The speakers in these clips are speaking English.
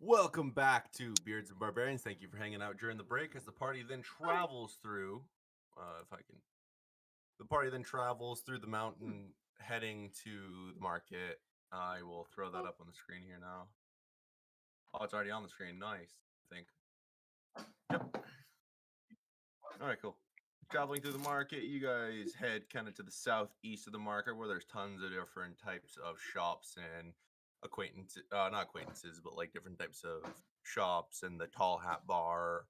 Welcome back to Beards and Barbarians. Thank you for hanging out during the break as the party then travels through. If I can. The party then travels through the mountain heading to the market. I will throw that up on the screen here now. Oh, it's already on the screen. Nice, I think. Yep. All right, cool. Traveling through the market, you guys head kind of to the southeast of the market where there's tons of different types of shops and not acquaintances, but like different types of shops and the tall hat bar.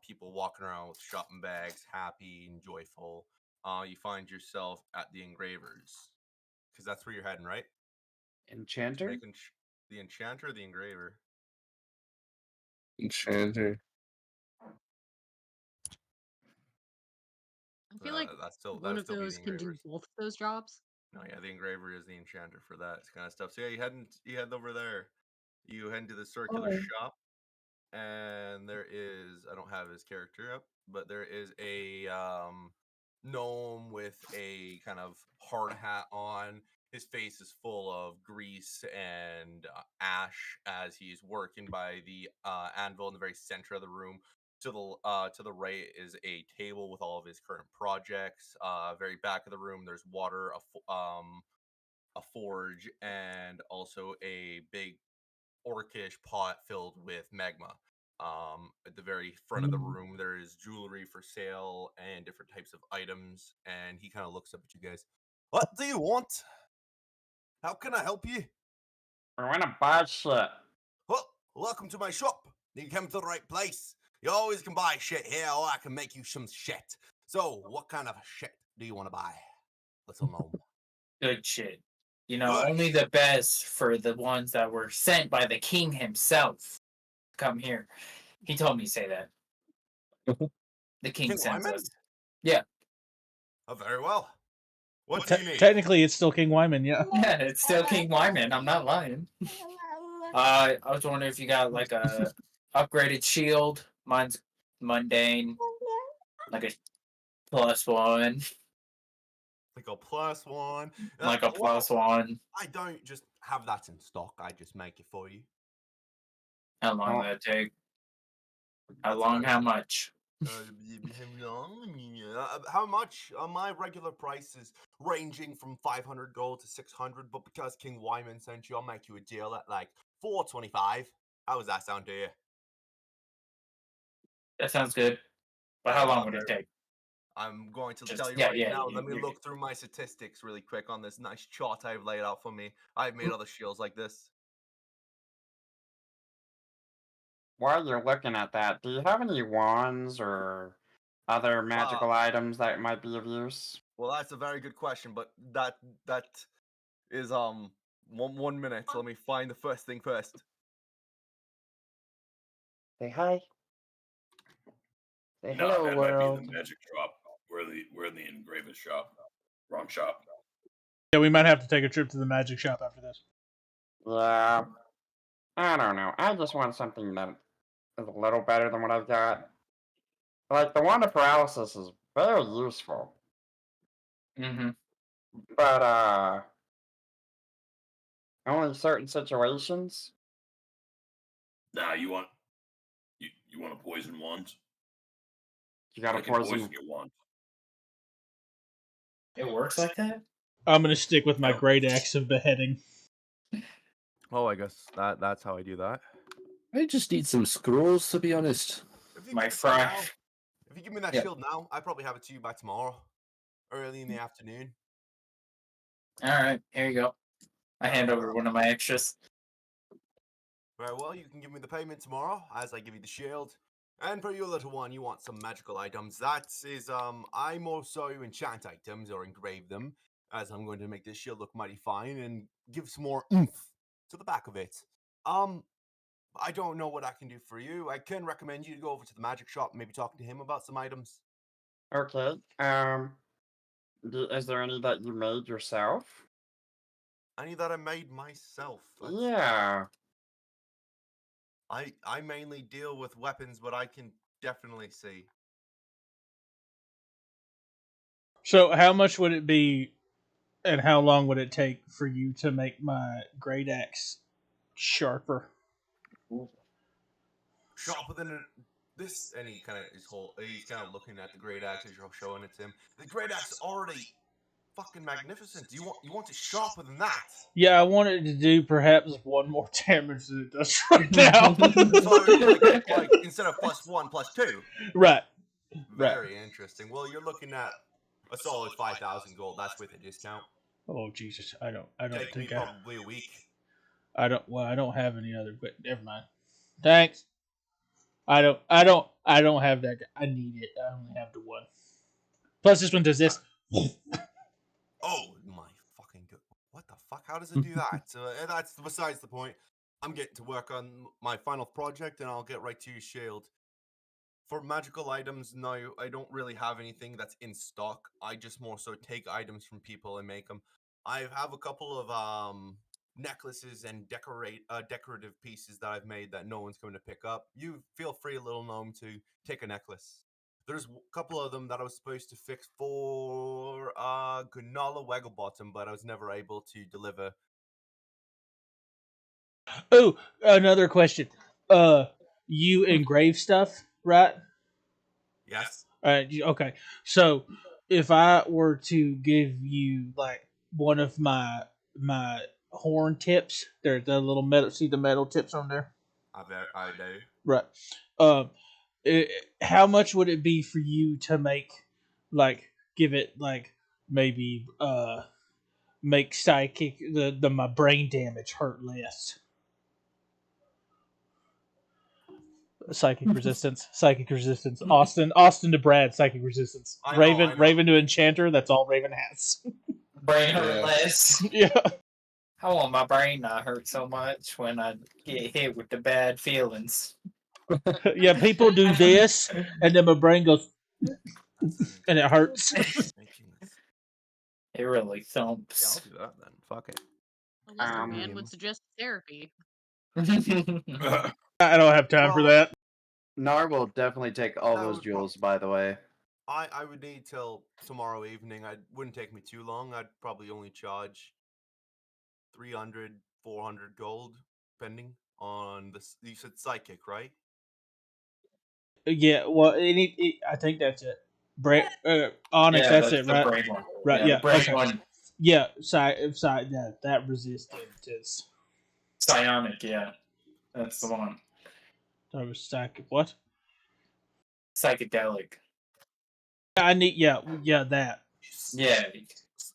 People walking around with shopping bags, happy and joyful. You find yourself at the engravers because that's where you're heading, right? Enchanter? The enchanter or the engraver? Enchanter. I feel like one of those can do both of those jobs. No, yeah, the engraver is the enchanter for that kind of stuff. So yeah, you head over there. You head into the circular shop, and there is I don't have his character up, but there is a gnome with a kind of hard hat on. His face is full of grease and ash as he's working by the anvil in the very center of the room. To the right is a table with all of his current projects. Very back of the room, there's water, a forge, and also a big orcish pot filled with magma. At the very front of the room, there is jewelry for sale and different types of items. And he kind of looks up at you guys. What do you want? How can I help you? I want to buy shit. Well, welcome to my shop. You came to the right place. You always can buy shit here, or I can make you some shit. So, what kind of shit do you want to buy, little gnome? Good shit. You know, Good only the best for the ones that were sent by the king himself. Come here. He told me to say that. The king sends Wyman? us. Yeah. Oh, very well. What do you need? Technically, it's still King Wyman, yeah. Yeah, it's still King Wyman. I'm not lying. I was wondering if you got like a upgraded shield. Mine's mundane. Like a +1. Like a +1. Like a +1. I don't just have that in stock. I just make it for you. How long will that take? How long? How much? How much? My regular price is ranging from 500 gold to 600, but because King Wyman sent you, I'll make you a deal at like 425. How does that sound to you? That sounds good. But how long would it take? I'm going to Just- tell you yeah, right yeah, now. you- Let me you- look through my statistics really quick on this nice chart I've laid out for me. I've made other shields like this. While you're looking at that, do you have any wands or other magical items that might be of use? Well, that's a very good question, but that is 1 minute. So let me find the first thing first. Say hi. Say No, hello, that world. might be the magic shop. We're in the engraver shop. Wrong shop. Yeah, we might have to take a trip to the magic shop after this. Yeah. I don't know. I just want something that is a little better than what I've got. Like, the wand of paralysis is very useful. Mm-hmm. But, only certain situations. Nah, you want a poison wand? You got I to can poison. poison your wand. It works like that? I'm gonna stick with my Oh. great axe of beheading. Oh, I guess that's how I do that. I just need some scrolls, to be honest. If you My give me that fry. now- If you give me that Yeah. shield now, I probably have it to you by tomorrow, early in the afternoon. Alright, here you go. I hand over one of my extras. Very well, you can give me the payment tomorrow as I give you the shield. And for your little one, you want some magical items. That is, I more so enchant items or engrave them, as I'm going to make this shield look mighty fine and give some more oomph to the back of it. I don't know what I can do for you. I can recommend you to go over to the magic shop and maybe talk to him about some items. Okay. Is there any that you made yourself? Any that I made myself. Yeah. I mainly deal with weapons, but I can definitely see. So, how much would it be, and how long would it take for you to make my great axe sharper? sharper than this. And he's kind of looking at the great axe as you're showing it to him. The great axe is already fucking magnificent. You want it sharper than that? Yeah, I want it to do perhaps one more damage than it does right now. So like instead of +1, +2. Right. Very interesting. Well, you're looking at a solid 5,000 gold. That's with a discount. Oh Jesus, I don't Take me think I probably a week. I don't have any other, but never mind. Thanks. I don't have that. I need it. I only have the one. Plus, this one does this. Oh my fucking god! What the fuck? How does it do that? That's besides the point. I'm getting to work on my final project, and I'll get right to your shield. For magical items, no, I don't really have anything that's in stock. I just more so take items from people and make them. I have a couple of necklaces and decorative pieces that I've made that no one's going to pick up. You feel free, little gnome, to take a necklace. There's a couple of them that I was supposed to fix for Gunala Wagglebottom, but I was never able to deliver. Oh, another question. You engrave stuff, right? Yes. Okay. So, if I were to give you like one of my horn tips, there's the little metal. See the metal tips on there, I do. right? How much would it be for you to make, like, give it like maybe make psychic my brain damage hurt less? Psychic resistance. Austin to Brad. Psychic resistance. I know. Raven to enchanter. That's all Raven has. Brain hurt Yeah. less. Yeah. I want my brain not hurt so much when I get hit with the bad feelings. Yeah. People do this, and then my brain goes, and it hurts. It really Yeah, thumps. I'll do that then. Fuck it. A man would suggest therapy. I don't have time for Well, that. Nar will definitely take all That those would jewels, by the way. I would need till tomorrow evening. It wouldn't take me too long. I'd probably only charge 300, 400 gold, depending on the. You said psychic, right? Yeah. Well, I think that's it. Onyx. Yeah, that's it, the right? brain one. Right. Yeah, Yeah. the brain Okay. one. Yeah. That resistant is. Psionic, yeah. That's the one. That was psychic. What? Psychedelic. I need. Yeah. That. Yeah.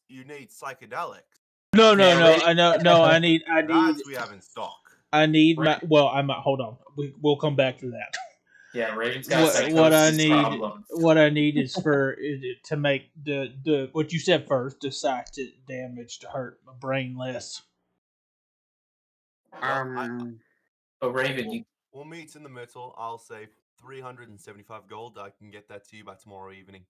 You need psychedelic. No. Yeah, right. I know. No. I need. That's we have in stock. I need my. Right. Well, hold on. We'll come back to that. Yeah, Raven's got What I psychosis need. problems. What I need is to make the what you said first, the psychic damage to hurt my brain less. But Raven, We'll meet in the middle. I'll say 375 gold. I can get that to you by tomorrow evening.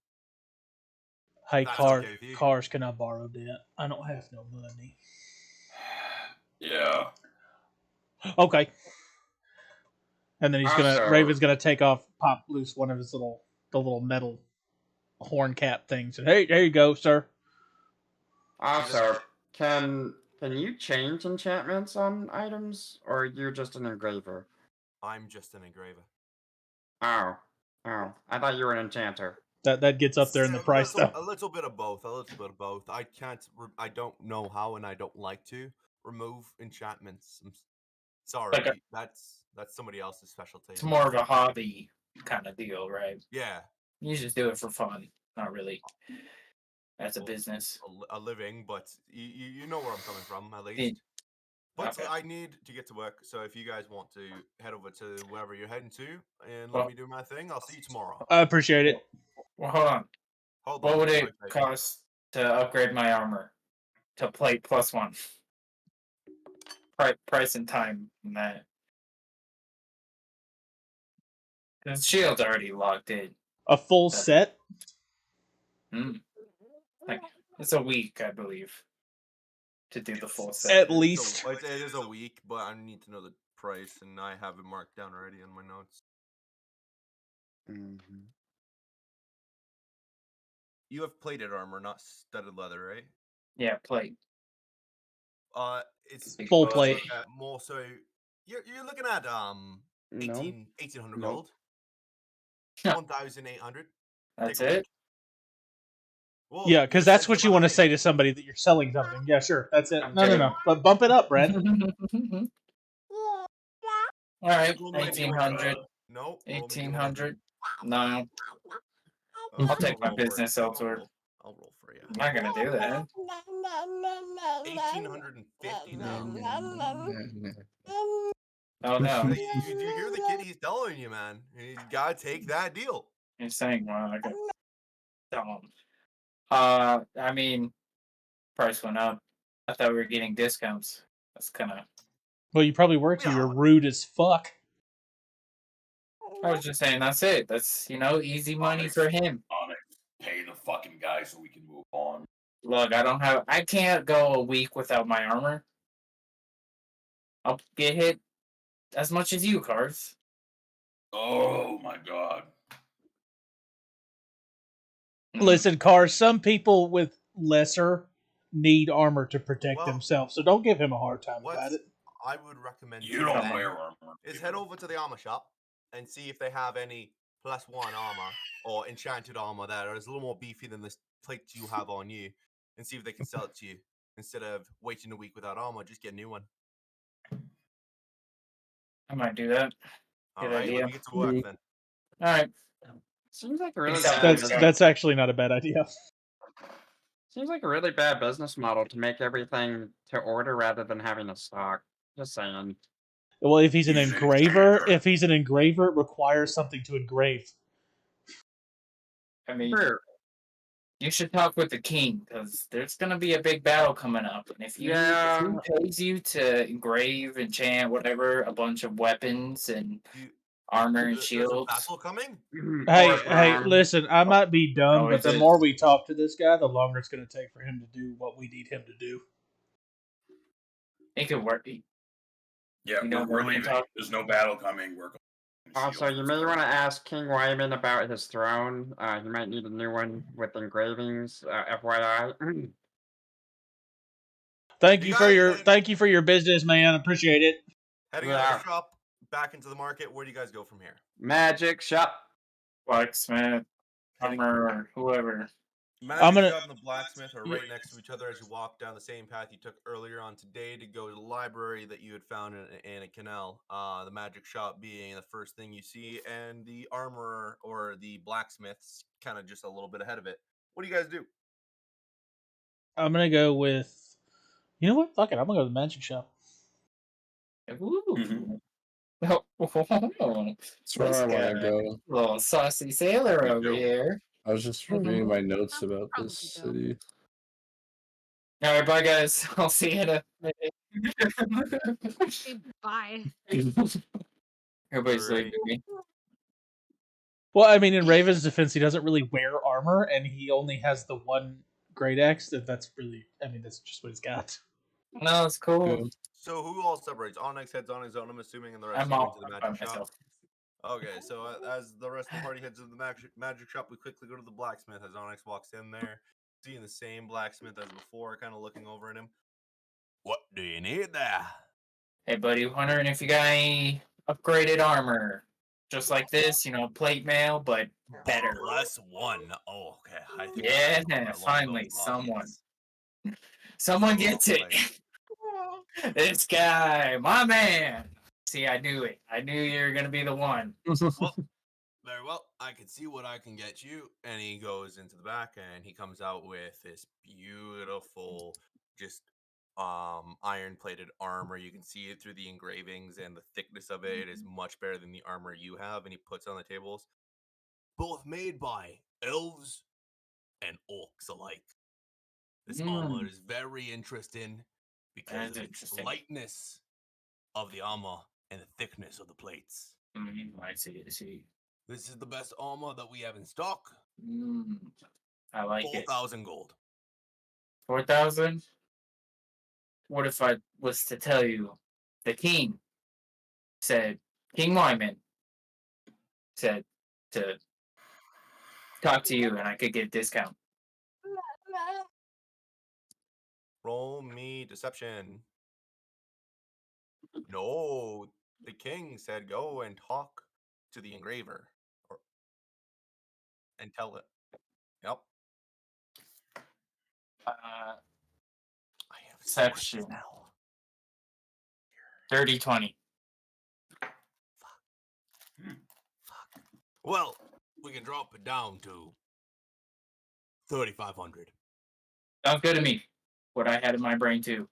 Hey, That's cars, okay with you. cars, can I borrow that? I don't have no money. Yeah. Okay. And then Also- Raven's gonna pop loose one of his the little metal horn cap things. And hey, there you go, sir. Also, can you change enchantments on items, or you're just an engraver? I'm just an engraver. Oh, I thought you were an enchanter. That gets up there in the price a though. little bit of both. I can't. I don't know how, and I don't like to remove enchantments. I'm sorry. Like that's somebody else's specialty. it's more of a hobby kind of deal, right? Yeah, You just do it for fun, not really as a business. a living, but you know where I'm coming from, at least. Yeah. But Okay. I need to get to work, so if you guys want to head over to wherever you're heading to and Well- let me do my thing, I'll see you tomorrow. I appreciate it. Well, hold on. Hold What on, would wait, it wait. cost to upgrade my armor to plate +1? Price and time and that. The shield's already locked in. A full set. Like it's a week, I believe, to do the full set. At least. It is a week, but I need to know the price, and I have it marked down already in my notes. Mm-hmm. You have plated armor, not studded leather, right? Yeah, plate. It's Full because plate. more so. You're looking at No. 1,800 Nope. gold. 1,800. That's Take a it. week. Well, Yeah, you because said that's what give you out want to a say rate. to somebody that you're selling something. Yeah, sure. That's it. I'm No, no, kidding. no. But bump it up, Brent. All right, Roll me a 1,800. No. 1,800. No, Oh, I'll take my roll for it. business elsewhere. I'll roll for you. I'm not gonna do that. 1,850 now. Oh no, You hear the kid? He's telling you, man. You gotta take that deal. you're saying well, I got dumb. I mean, price went up. I thought we were getting discounts. That's kind of. Well, you probably were too. Yeah. You're rude as fuck. I was just saying that's it. That's easy money for him. Onyx, pay the fucking guy so we can move on. Look, I can't go a week without my armor. I'll get hit as much as you, Cars. Oh my god. Listen, Cars, some people with lesser need armor to protect Well, themselves, so don't give him a hard time What about it. I would recommend You doing don't then wear armor. is head over to the armor shop and see if they have any +1 armor or enchanted armor that is a little more beefy than the plates you have on you, and see if they can sell it to you instead of waiting a week without armor. Just get a new one. I might do that. All Good right, idea. let me get to work then. All right. Seems like a really Peace out, bad. guys. That's actually not a bad idea. Seems like a really bad business model to make everything to order rather than having a stock. Just saying. Well, if he's an He's an engraver, engraver. it requires something to engrave. I mean, True. you should talk with the king because there's gonna be a big battle coming up, and if he pays you to engrave, enchant, whatever, a bunch of weapons and You, armor and there's a shields. battle coming. Hey, listen, I might be dumb, Oh, but is the it? more we talk to this guy, the longer it's going to take for him to do what we need him to do. It could work. Yeah, You know, we're when we leaving. talk- There's no battle coming. We're going. Also, you may want to ask King Wyman about his throne. He might need a new one with engravings. FYI. Thank You you guys- for your business, man. Appreciate it. Heading out Yeah. of the shop, back into the market. Where do you guys go from here? Magic shop. Blacksmith, armor, or whoever. Magic gonna- shop and the blacksmith are right next to each other as you walk down the same path you took earlier on today to go to the library that you had found in a canal. The magic shop being the first thing you see, and the armorer or the blacksmith's kind of just a little bit ahead of it. What do you guys do? I'm going to go with. You know what? Fuck it. I'm going to go to the magic shop. Ooh. That's where This I want guy. to go. Little saucy sailor Me over too. here. I was just reading my notes I'll about probably this go. city. All right, bye guys. I'll see you in a minute. Okay, bye. Everybody's Great. leaving me. Well, I mean, in Raven's defense, he doesn't really wear armor, and he only has the one great axe. That's really, I mean, that's just what he's got. No, it's cool. Yeah. So who all separates? Onyx heads on his own, I'm assuming, and the rest I'm go all into the by magic shop. myself. Okay, so as the rest of the party heads into the magic shop, we quickly go to the blacksmith as Onyx walks in there, seeing the same blacksmith as before, kind of looking over at him. What do you need there? Hey, buddy, wondering if you got any upgraded armor. Just like this, plate mail, but better. +1. Oh, okay. I think Yeah, I know finally, those someone. lines. Someone gets it. Right. This guy, my man. See, I knew it. I knew you were going to be the one. Well, very well. I can see what I can get you. And he goes into the back and he comes out with this beautiful, just iron plated armor. You can see it through the engravings, and the thickness of it is much better than the armor you have. And he puts on the tables, both made by elves and orcs alike. This armor is very interesting because That's of its interesting. lightness of the armor and the thickness of the plates. I see. This is the best armor that we have in stock. I like it. 4,000 gold. 4,000? What if I was to tell you the king said, King Wyman said to talk to you and I could get a discount? Roll me deception. No, the king said go and talk to the engraver and tell it. Yep. Uh, I have Perception. sources now. 30-20. Well, we can drop it down to 3,500. Sounds good to me. What I had in my brain too.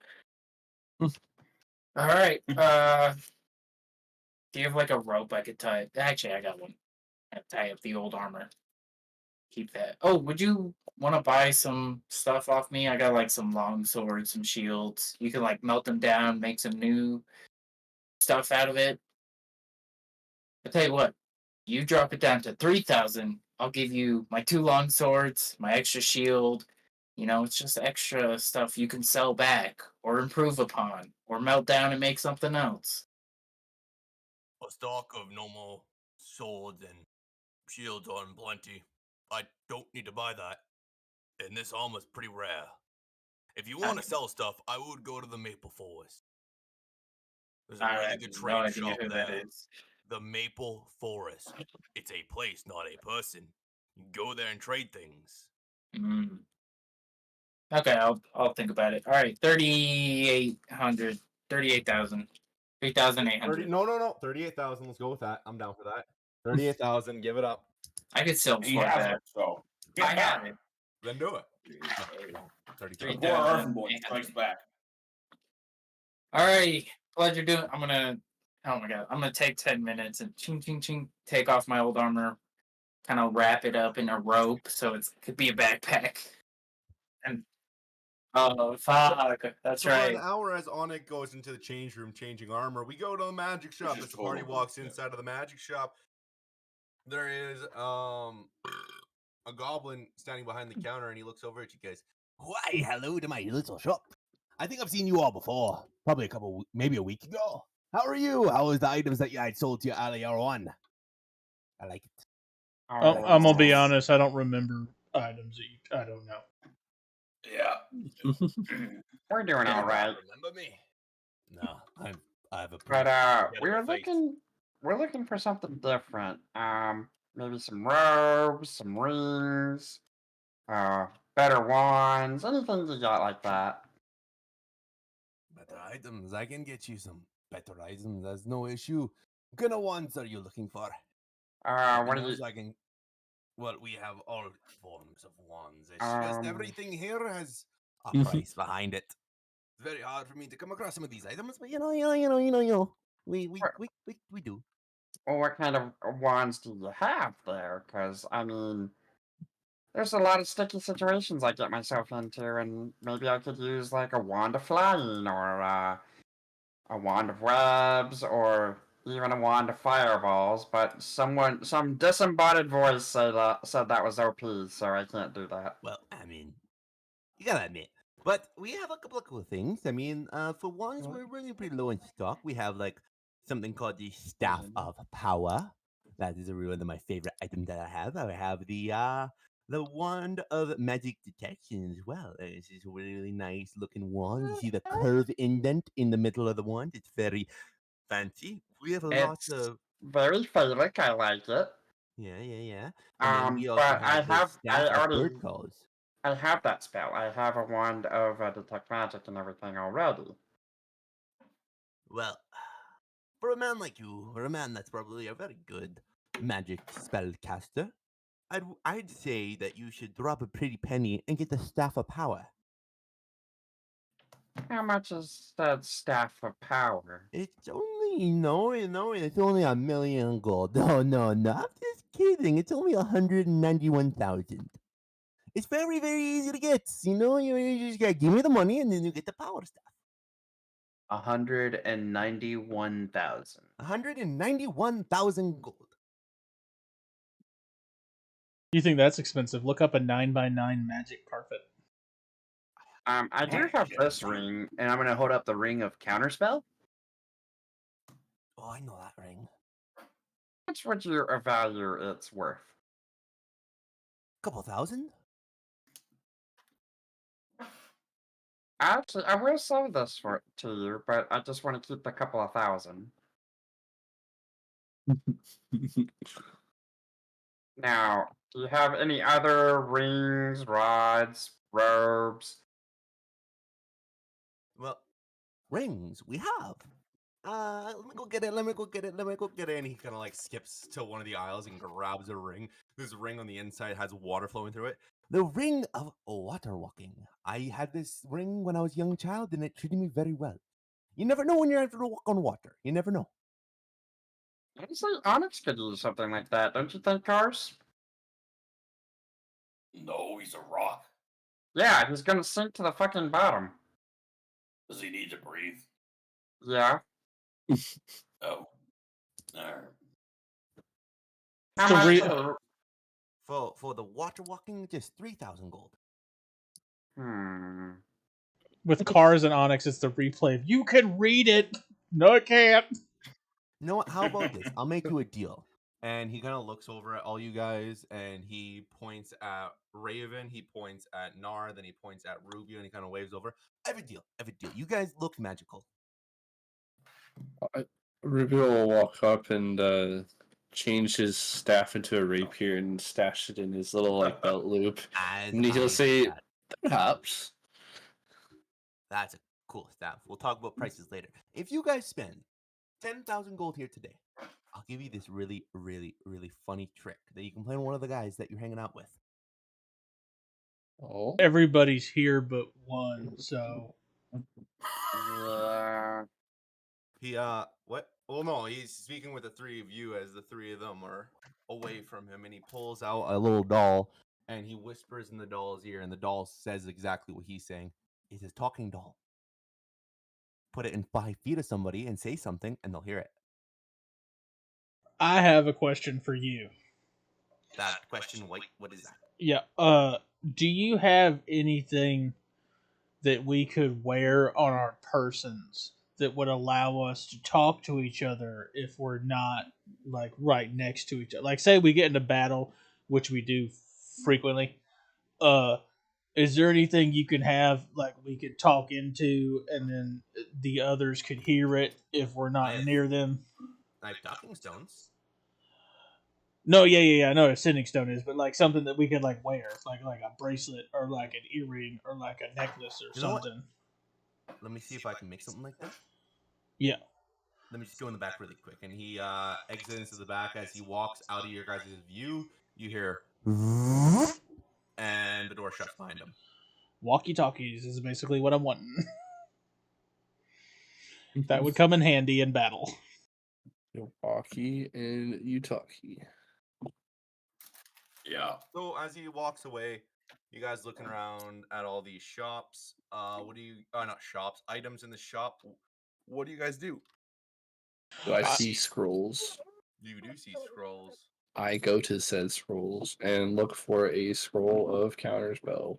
All right. Do you have like a rope I could tie? Actually, I got one. I tie up the old armor. Keep that. Oh, would you want to buy some stuff off me? I got like some long swords, some shields. You can like melt them down, make some new stuff out of it. I tell you what, you drop it down to 3,000. I'll give you my 2 long swords, my extra shield. You know, it's just extra stuff you can sell back or improve upon or melt down and make something else. A stock of normal swords and shields on plenty. I don't need to buy that. And this armor's pretty rare. If you want to sell stuff, I would go to the Maple Forest. There's a I really have good no trade idea shop who there. that is. The Maple Forest. It's a place, not a person. You go there and trade things. Mm. Okay, I'll think about it. All right, 3,800, 38,000, 3,800. No. 38,000. Let's go with that. I'm down for that. 38,000. Give it up. I could still He afford has that. it, so I get have back. it. Then do it. Okay. 30,000. Poor Arfenboy strikes back. All right, pleasure doing. I'm gonna. Oh my god, I'm gonna take 10 minutes and ching ching ching. Take off my old armor, kind of wrap it up in a rope so it could be a backpack. And oh fuck, that's So right. for an hour as Onik goes into the change room changing armor, we go to the magic shop. is As the party total walks bullshit. inside of the magic shop, there is a goblin standing behind the counter, and he looks over at you guys. Why, hello to my little shop. I think I've seen you all before. Probably maybe a week ago. How are you? How was the items that I sold to you earlier on? I like it. I'm gonna be honest. I don't remember items. I don't know. Yeah. We're doing all right. Remember me? No, I have a But Incredible face. we're looking for something different. Maybe some robes, some rings, better wands, anything you got like that. better items. I can get you some better items. There's no issue. What kind of wands are you looking for? What do you? I can. Well, we have all forms of wands. It's just Um, everything here has a price behind it. It's very hard for me to come across some of these items, but you know, we do. Well, what kind of wands do you have there? Because I mean, there's a lot of sticky situations I get myself into, and maybe I could use like a wand of flying, or a wand of webs, or even a wand of fireballs. But some disembodied voice said that was OP, so I can't do that. Well, I mean, you gotta admit. But we have a couple of cool things. I mean, for wands, we're really pretty low in stock. We have like something called the Staff of Power. That is one of my favorite items that I have. I have the Wand of Magic Detection as well. This is a really nice looking wand. You see the curve indent in the middle of the wand. It's very fancy. We have lots It's of very phallic. I like it. yeah. And then we also But I have the have Staff of already Bird Calls. I have that spell. I have a wand of detect magic and everything already. Well, for a man like you, or a man that's probably a very good magic spellcaster, I'd say that you should drop a pretty penny and get the Staff of Power. How much is that staff of power? It's only, it's only 1,000,000 gold. No, I'm just kidding. It's only 191,000. It's very, very easy to get. You just gotta give me the money and then you get the power stuff. 191,000. 191,000 gold. You think that's expensive? Look up a 9x9 magic carpet. I do have this ring, and I'm gonna hold up the ring of counterspell. Oh, I know that ring. How much would you value its worth? Couple thousand? Actually, I will sell this to you, but I just want to keep the couple of thousand. Now, do you have any other rings, rods, robes? Well, rings we have. Let me go get it. Let me go get it. Let me go get it. And he kind of like skips to one of the aisles and grabs a ring. This ring on the inside has water flowing through it. The ring of water walking. I had this ring when I was a young child, and it treated me very well. You never know when you're able to walk on water. You never know. Honestly, Onyx could use something like that, don't you think, Cars? No, he's a rock. Yeah, he's gonna sink to the fucking bottom. Does he need to breathe? Yeah. Oh. Alright. How So much? re- For the water walking, just 3,000 gold. with Cars and Onyx, it's the replay of you can read it. No, I can't. You know what? How about this? I'll make you a deal. And he kind of looks over at all you guys, and he points at Raven, he points at Nar, then he points at Rubio, and he kind of waves over. Every deal, every deal. You guys look magical. Rubio will walk up and change his staff into a rapier and stash it in his little like belt loop. As And he'll I say, said, "Perhaps." that's a cool staff. We'll talk about prices later. If you guys spend 10,000 gold here today, I'll give you this really, really, really funny trick that you can play on one of the guys that you're hanging out with. Oh, Everybody's here but one, so Yeah. He what? Well, no, he's speaking with the three of you as the three of them are away from him, and he pulls out a little doll and he whispers in the doll's ear, and the doll says exactly what he's saying. It's his talking doll. Put it in 5 feet of somebody and say something, and they'll hear it. I have a question for you. That question, what is that? Yeah. Do you have anything that we could wear on our persons that would allow us to talk to each other if we're not like right next to each other? Like, say we get into battle, which we do frequently. Is there anything you can have like we could talk into, and then the others could hear it if we're not near them? I have talking stones. No, yeah. I know what a sending stone is, but like something that we could like wear, like a bracelet or like an earring or like a necklace or You know what? something. Let me see if I can make something like that. Yeah. Let me just go in the back really quick. And he exits into the back. As he walks out of your guys' view, you hear and the door shuts behind him. Walkie talkies is basically what I'm wanting. That would come in handy in battle. Milwaukee and Utah-key. Yeah. So as he walks away, you guys looking around at all these shops. What do you? Not shops. Items in the shop. What do you guys do? Do I see scrolls? You do see scrolls. I go to said scrolls and look for a scroll of counterspell.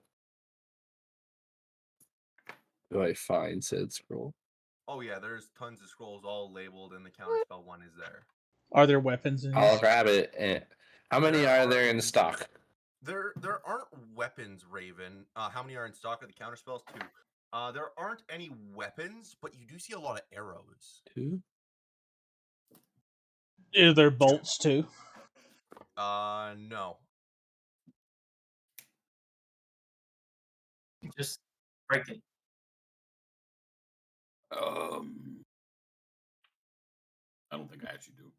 Do I find said scroll? Oh yeah, there's tons of scrolls all labeled, and the counterspell one is there. Are there weapons in I'll this? grab it. And how many There are there are- in stock? There aren't weapons, Raven. How many are in stock of the counterspells? 2. There aren't any weapons, but you do see a lot of arrows. 2? Are there bolts too? No. Just break it. I don't think I actually do.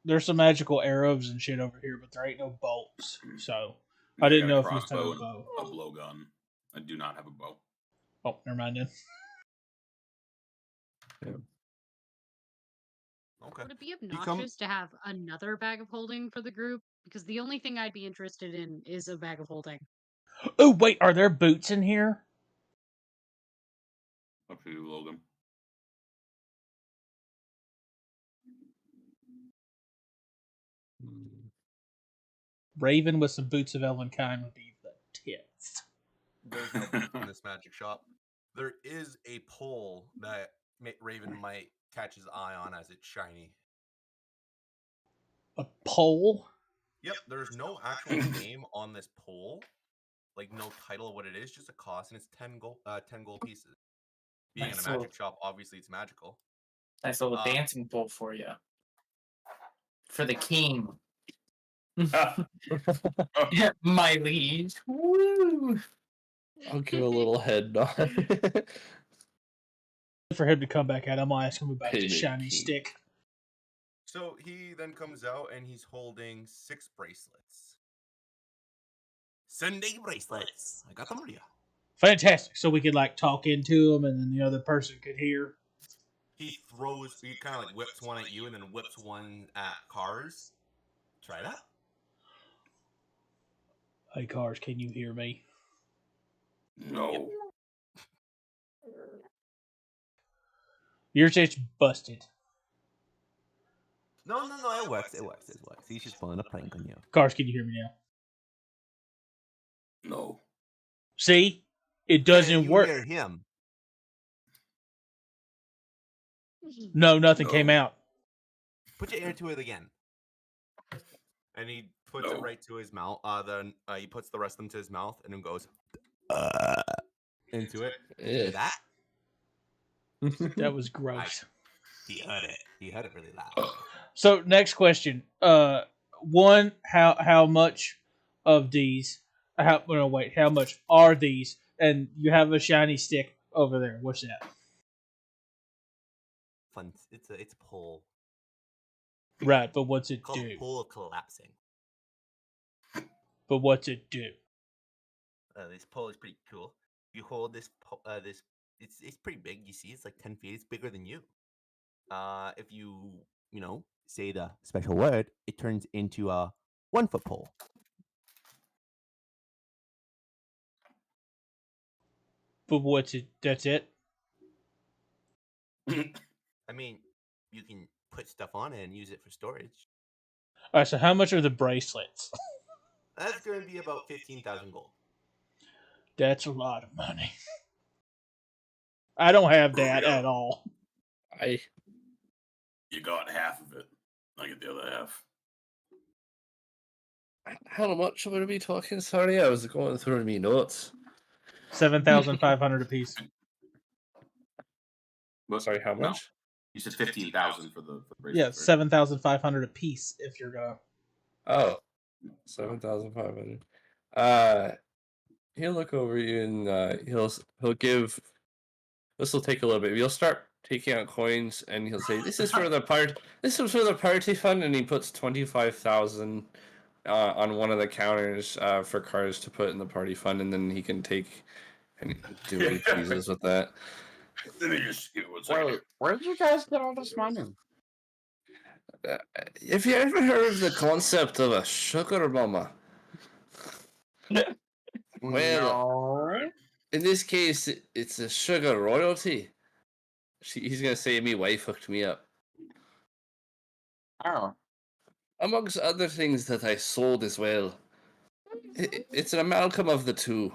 There's some magical arrows and shit over here, but there ain't no bolts. So I didn't know if you had a crossbow bow. and a blowgun. I do not have a bow. Oh, never mind then. Okay. Would it be come- obnoxious to have another bag of holding for the group? Because the only thing I'd be interested in is a bag of holding. Oh wait, are there boots in here? Up to you, Logan. Raven with some boots of Elvenkind would be the tits. There's no boots in this magic shop. There is a pole that Raven might catch his eye on as it's shiny. A pole? Yep, there's no actual name on this pole, like no title of what it is, just a cost, and it's 10 gold pieces. being in Nice a little- magic shop, obviously it's magical. Nice little Uh, dancing pole for you. For the king. My liege. Woo! I'll give a little head nod. For him to come back out, I'm gonna ask him about the Payment shiny key. stick. So he then comes out and he's holding 6 bracelets. Sunday bracelets. I got them for you. Fantastic. So we could like talk into him, and then the other person could hear. He kind of like whips one at you and then whips one at Cars. Try that. Hey, Cars, can you hear me? No. Yours just busted. No, it works. It works. He's just pulling a prank on you. Cars, can you hear me now? No. See, it doesn't You work. hear him. No, nothing came No. out. Put your ear to it again. And he puts it No. right to his mouth. Then he puts the rest of them to his mouth and then goes into it. Hear Yeah. that? That was gross. He heard it. He heard it really loud. So next question. One, how much of these? How much are these? And you have a shiny stick over there. What's that? Fun. It's a pole. Right, but what's it Called do? pole collapsing. But what's it do? This pole is pretty cool. You hold this it's pretty big. You see, it's like 10 feet. It's bigger than you. If you say the special word, it turns into a 1-foot pole. But what's it? That's it. I mean, you can put stuff on it and use it for storage. All right. So how much are the bracelets? That's going to be about 15,000 gold. That's a lot of money. I don't have that Yeah. at all. You got half of it. I get the other half. How much would we be talking? Sorry, I was going through me notes. 7,500 apiece. What? Sorry, how No. much? You said 15,000 for the bracelet. Yeah, right? 7,500 apiece. If you're gonna. Oh, 7,500. He'll look over you and he'll give. This will take a little bit. He'll start taking out coins and he'll say, "This is for the part. This is for the party fund," and he puts 25,000 on one of the counters for Cars to put in the party fund, and then he can take and do what he pleases with that. Let me just give it 1 second. Wait, where did you guys get all this money? Have you ever heard of the concept of a sugar mama? Well, No. in this case, it's a sugar royalty. He's gonna say me wife hooked me up. Oh. Amongst other things that I sold as well. It's an amalgam of the two.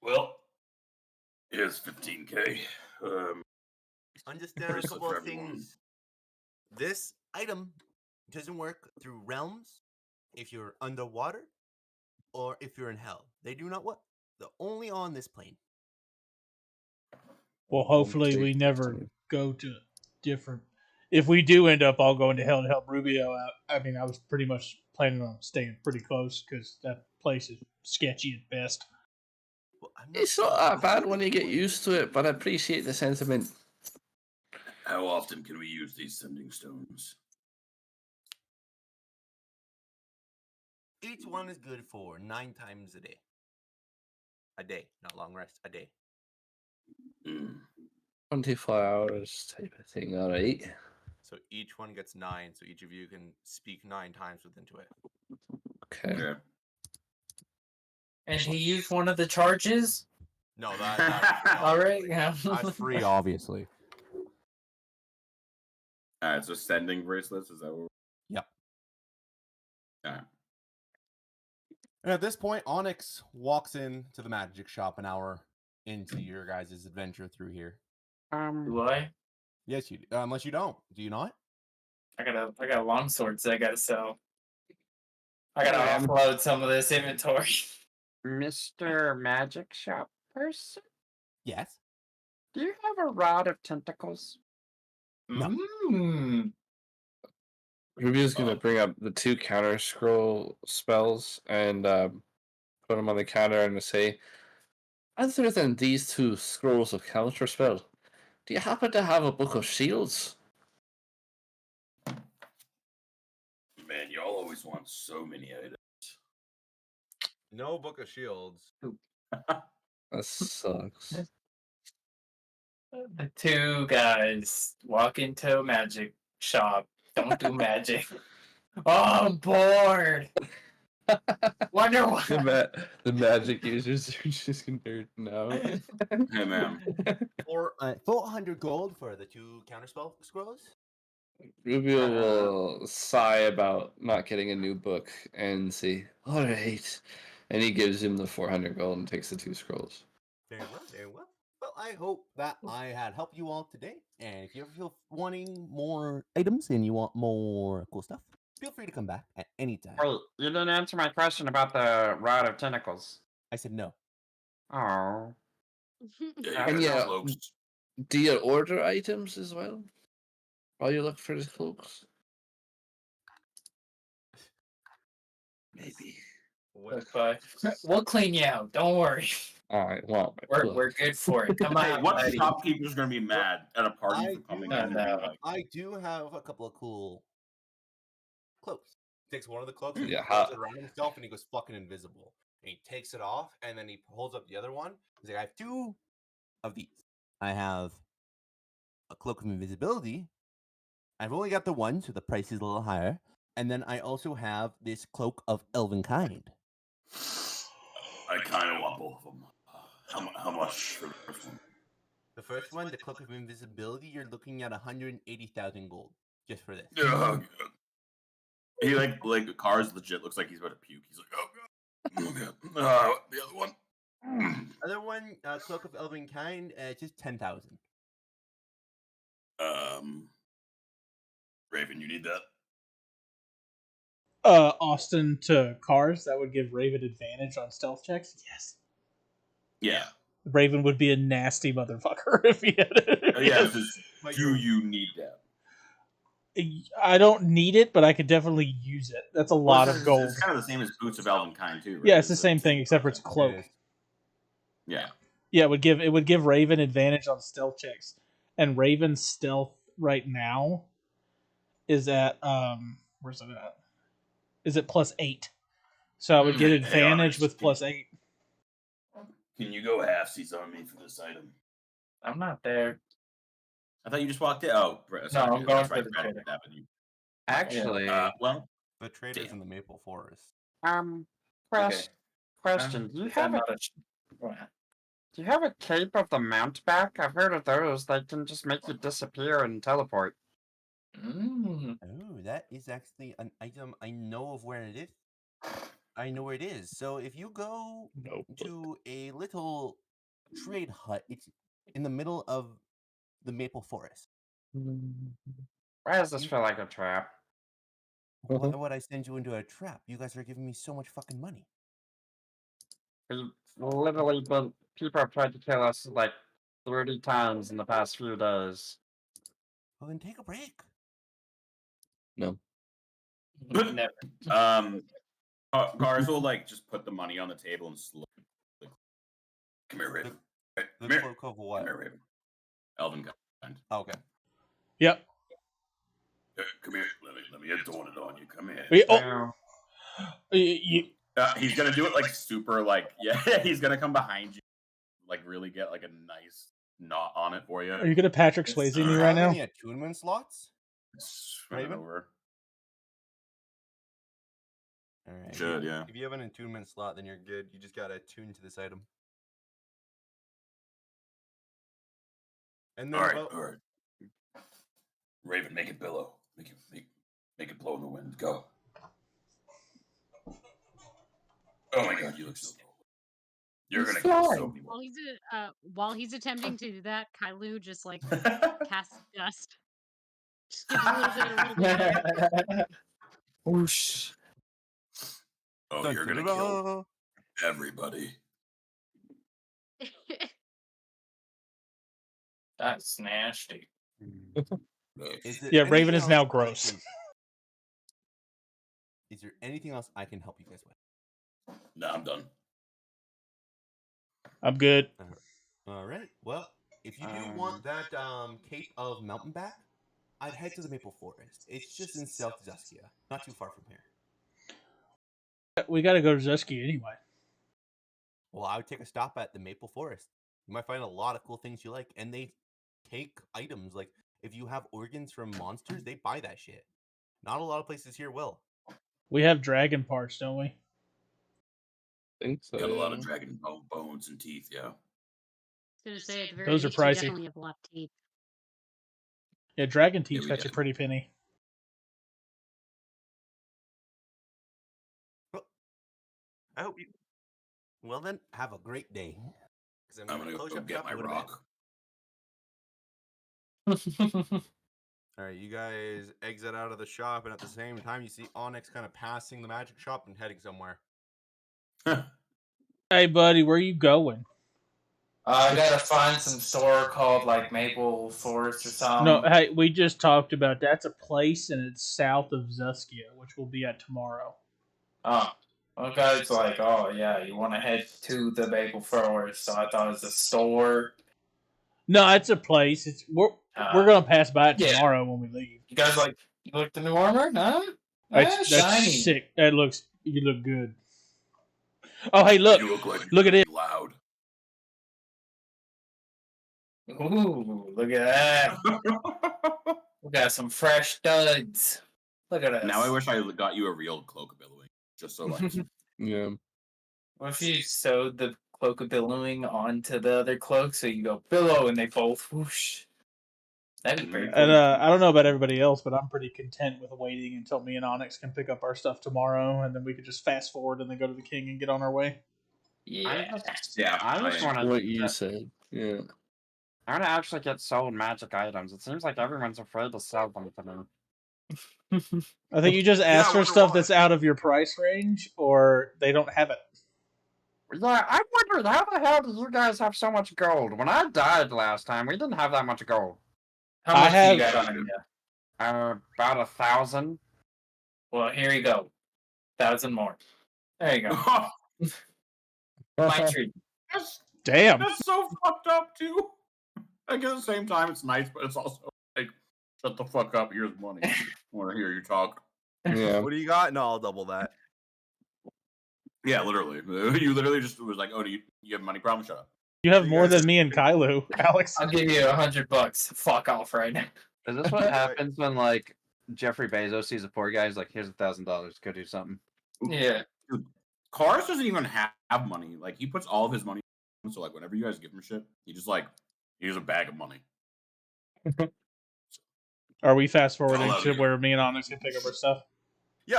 Well, here's 15K. Understand a Bracelet couple for of everyone. things. This item doesn't work through realms if you're underwater or if you're in hell. They do not work. They're only on this plane. Well, hopefully we never go to different. If we do end up all going to hell to help Rubio out, I mean, I was pretty much planning on staying pretty close because that place is sketchy at best. Well, I'm It's saying not that this bad is when you get used to it, but I appreciate the sentiment. How often can we use these sending stones? Each one is good for 9 times a day. A day, not long rest. A day. Hmm. 24 hours type of thing, alright. So each one gets 9. So each of you can speak 9 times within it. Okay. Okay. And he used one of the charges? No, that All right, yeah. that's free, obviously. Alright, so sending bracelets, is that what? Yep. Alright. And at this point, Onyx walks into the magic shop an hour into your guys' adventure through here. Do I? Yes, you do. Unless you don't. Do you not? I got long swords that I gotta sell. I gotta offload some of this inventory. Mr. Magic Shop person? Yes. Do you have a rod of tentacles? No. Rubio's gonna bring up the 2 counter scroll spells and put them on the counter and say, other than these 2 scrolls of counter spell, do you happen to have a book of shields? Man, y'all always want so many items. No Book of Shields. That sucks. The 2 guys walk into a magic shop. Don't do magic. Oh, I'm bored. Wonder why. The magic users are just nerd now. Hey, man. For 400 gold for the 2 counterspell scrolls. Rubio will sigh about not getting a new book and say, all right. And he gives him the 400 gold and takes the 2 scrolls. Very well, very well. Well, I hope that I had helped you all today. And if you ever feel wanting more items and you want more cool stuff, feel free to come back at any time. Wait, you didn't answer my question about the rod of tentacles. I said no. Oh. Yeah, you And guys yeah, have cloaks. Do you order items as well? While you look for the cloaks? Maybe. We'll clean you out. Don't worry. Alright, well, We're good for it. Come Hey, on, what buddy. shopkeeper's gonna be mad at a party I for coming do, in and being like, I do have a couple of cool cloaks. He takes one of the cloaks and Yeah, he throws it around himself and he goes fucking invisible. And he takes it off and then he holds up the other one. He's like, I have 2 of these. I have a cloak of invisibility. I've only got the one, so the price is a little higher. And then I also have this cloak of elven kind. I kind of want both of them. How much for the first one? The first one, the cloak of invisibility, you're looking at 180,000 gold just for this. Oh, God. He like Cars legit looks like he's about to puke. He's like, oh god, oh god. The other one. Other one, cloak of elven kind, just 10,000. Raven, you need that. Austin to Cars, that would give Raven advantage on stealth checks. Yes. Yeah. Raven would be a nasty motherfucker if he had it. Yeah. Do you need that? I don't need it, but I could definitely use it. That's a lot of gold. It's kind of the same as Boots of Elven Kind too. Right? Yeah, it's the same thing except for it's cloak. Yeah. Yeah, it would give Raven advantage on stealth checks, and Raven's stealth right now is at where's it at? Is it +8? So I would get advantage with +8. Can you go halfsies on me for this item? I'm not there. I thought you just walked in. Oh, no, I'm going for the trader. Actually, well, the trader's in the Maple Forest. Question: Do you have a cape of the mountebank? I've heard of those. They can just make you disappear and teleport. Oh, that is actually an item I know of where it is. I know where it is. So if you go to a little trade hut, it's in the middle of the Maple Forest. Why does this feel like a trap? Why would I send you into a trap? You guys are giving me so much fucking money. Literally, people have tried to kill us like 30 times in the past few days. Well, then take a break. No. Never. Cars will just put the money on the table and slowly. Come here, Raven. The cloak of what? Come here, Raven. Elven kind. Oh, okay. Yep. Come here. Let me adorn it on you. Come here. He's gonna do it super yeah. He's gonna come behind you, really get a nice knot on it for you. Are you gonna Patrick Swayze me right now? Any attunement slots? Raven over. All right. Should, yeah. If you have an attunement slot, then you're good. You just gotta attune to this item. And then all right. Raven, make it billow. Make it blow in the wind. Go. Oh my god, you look so cool. You're gonna get so many. While he's attempting to do that, Kailu just casts dust. Just gives a little bit. Whoosh. Oh, you're gonna kill everybody. That's nasty. Is there Yeah, Raven anything is now else I gross. can- Is there anything else I can help you guys with? No, I'm done. I'm good. All right. Well, if you do want that cape of mountain back, I'd head to the Maple Forest. It's just in South Zuskia, not too far from here. We got to go to Zusky anyway. Well, I would take a stop at the Maple Forest. You might find a lot of cool things you like, and they take items like if you have organs from monsters, they buy that shit. Not a lot of places here will. We have dragon parts, don't we? think so. Got a lot yeah. of dragon bones and teeth. Yeah. I was gonna say at the very Those are least, you pricey. definitely have a lot of teeth. Yeah, dragon teeth we fetch a did. pretty penny. I hope you. Well then, have a great day. 'Cause I'm gonna gonna close go up get shop my and go to bed. rock. All right, you guys exit out of the shop, and at the same time, you see Onyx kind of passing the magic shop and heading somewhere. Hey, buddy, where you going? I gotta find some store called like Maple Forest or something. No, hey, we just talked about that's a place, and it's south of Zuskia, which we'll be at tomorrow. Oh. Okay, it's like, oh yeah, you want to head to the Maple Forest, so I thought it was a store. No, it's a place. It's we're gonna pass by it yeah. tomorrow when we leave. You guys like, you look the new armor? Huh? That's Shiny. sick. That looks. You look good. Oh, hey, look! You look like Look at it. loud. Ooh, look at that. We got some fresh studs. Look at us. Now I wish I got you a real cloak of billowing, just so like. Yeah. What if you sewed the cloak of billowing onto the other cloak so you go billow and they both whoosh? That'd be pretty cool. And I don't know about everybody else, but I'm pretty content with waiting until me and Onyx can pick up our stuff tomorrow, and then we could just fast forward and then go to the king and get on our way. Yeah. I just want What to. you said. Yeah. I want to actually get sold magic items. It seems like everyone's afraid to sell them to me. I think you just Yeah, I asked for wonder stuff why. that's out of your price range, or they don't have it. Yeah, I wondered how the hell do you guys have so much gold? When I died last time, we didn't have that much gold. How I much do have- you got on you? About 1,000. Well, here you go. 1,000 more. There you go. My treat. Damn. That's so fucked up too. Like at the same time, it's nice, but it's also like, shut the fuck up. Here's money. I want to hear you talk. Yeah. What do you got? No, I'll double that. Yeah, literally. You literally just was like, "Oh, do you have money problem? Shut up." You have You more guys than me and Kailu, Alex. I'll give you $100. Fuck off right now. Is this what happens when like Jeffrey Bezos sees a poor guy? He's like, "Here's $1,000. Go do something." Yeah. Cars doesn't even have money. Like he puts all of his money. So like whenever you guys give him shit, he just like here's a bag of money. Are we fast forwarding love to you. where me and Onyx can pick up our stuff? Yeah,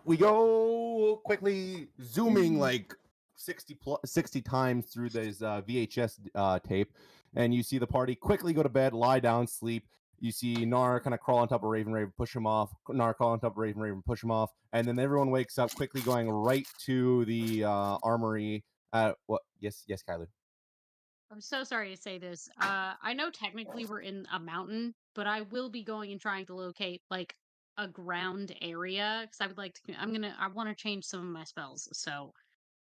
we go quickly zooming like 60 times through this VHS tape, and you see the party quickly go to bed, lie down, sleep. You see Nar kind of crawl on top of Raven, push him off. Nar crawl on top of Raven, push him off, and then everyone wakes up quickly, going right to the armory. What? Yes, Kylie. I'm so sorry to say this. I know technically we're in a mountain, but I will be going and trying to locate like a ground area because I would like to. I want to change some of my spells, so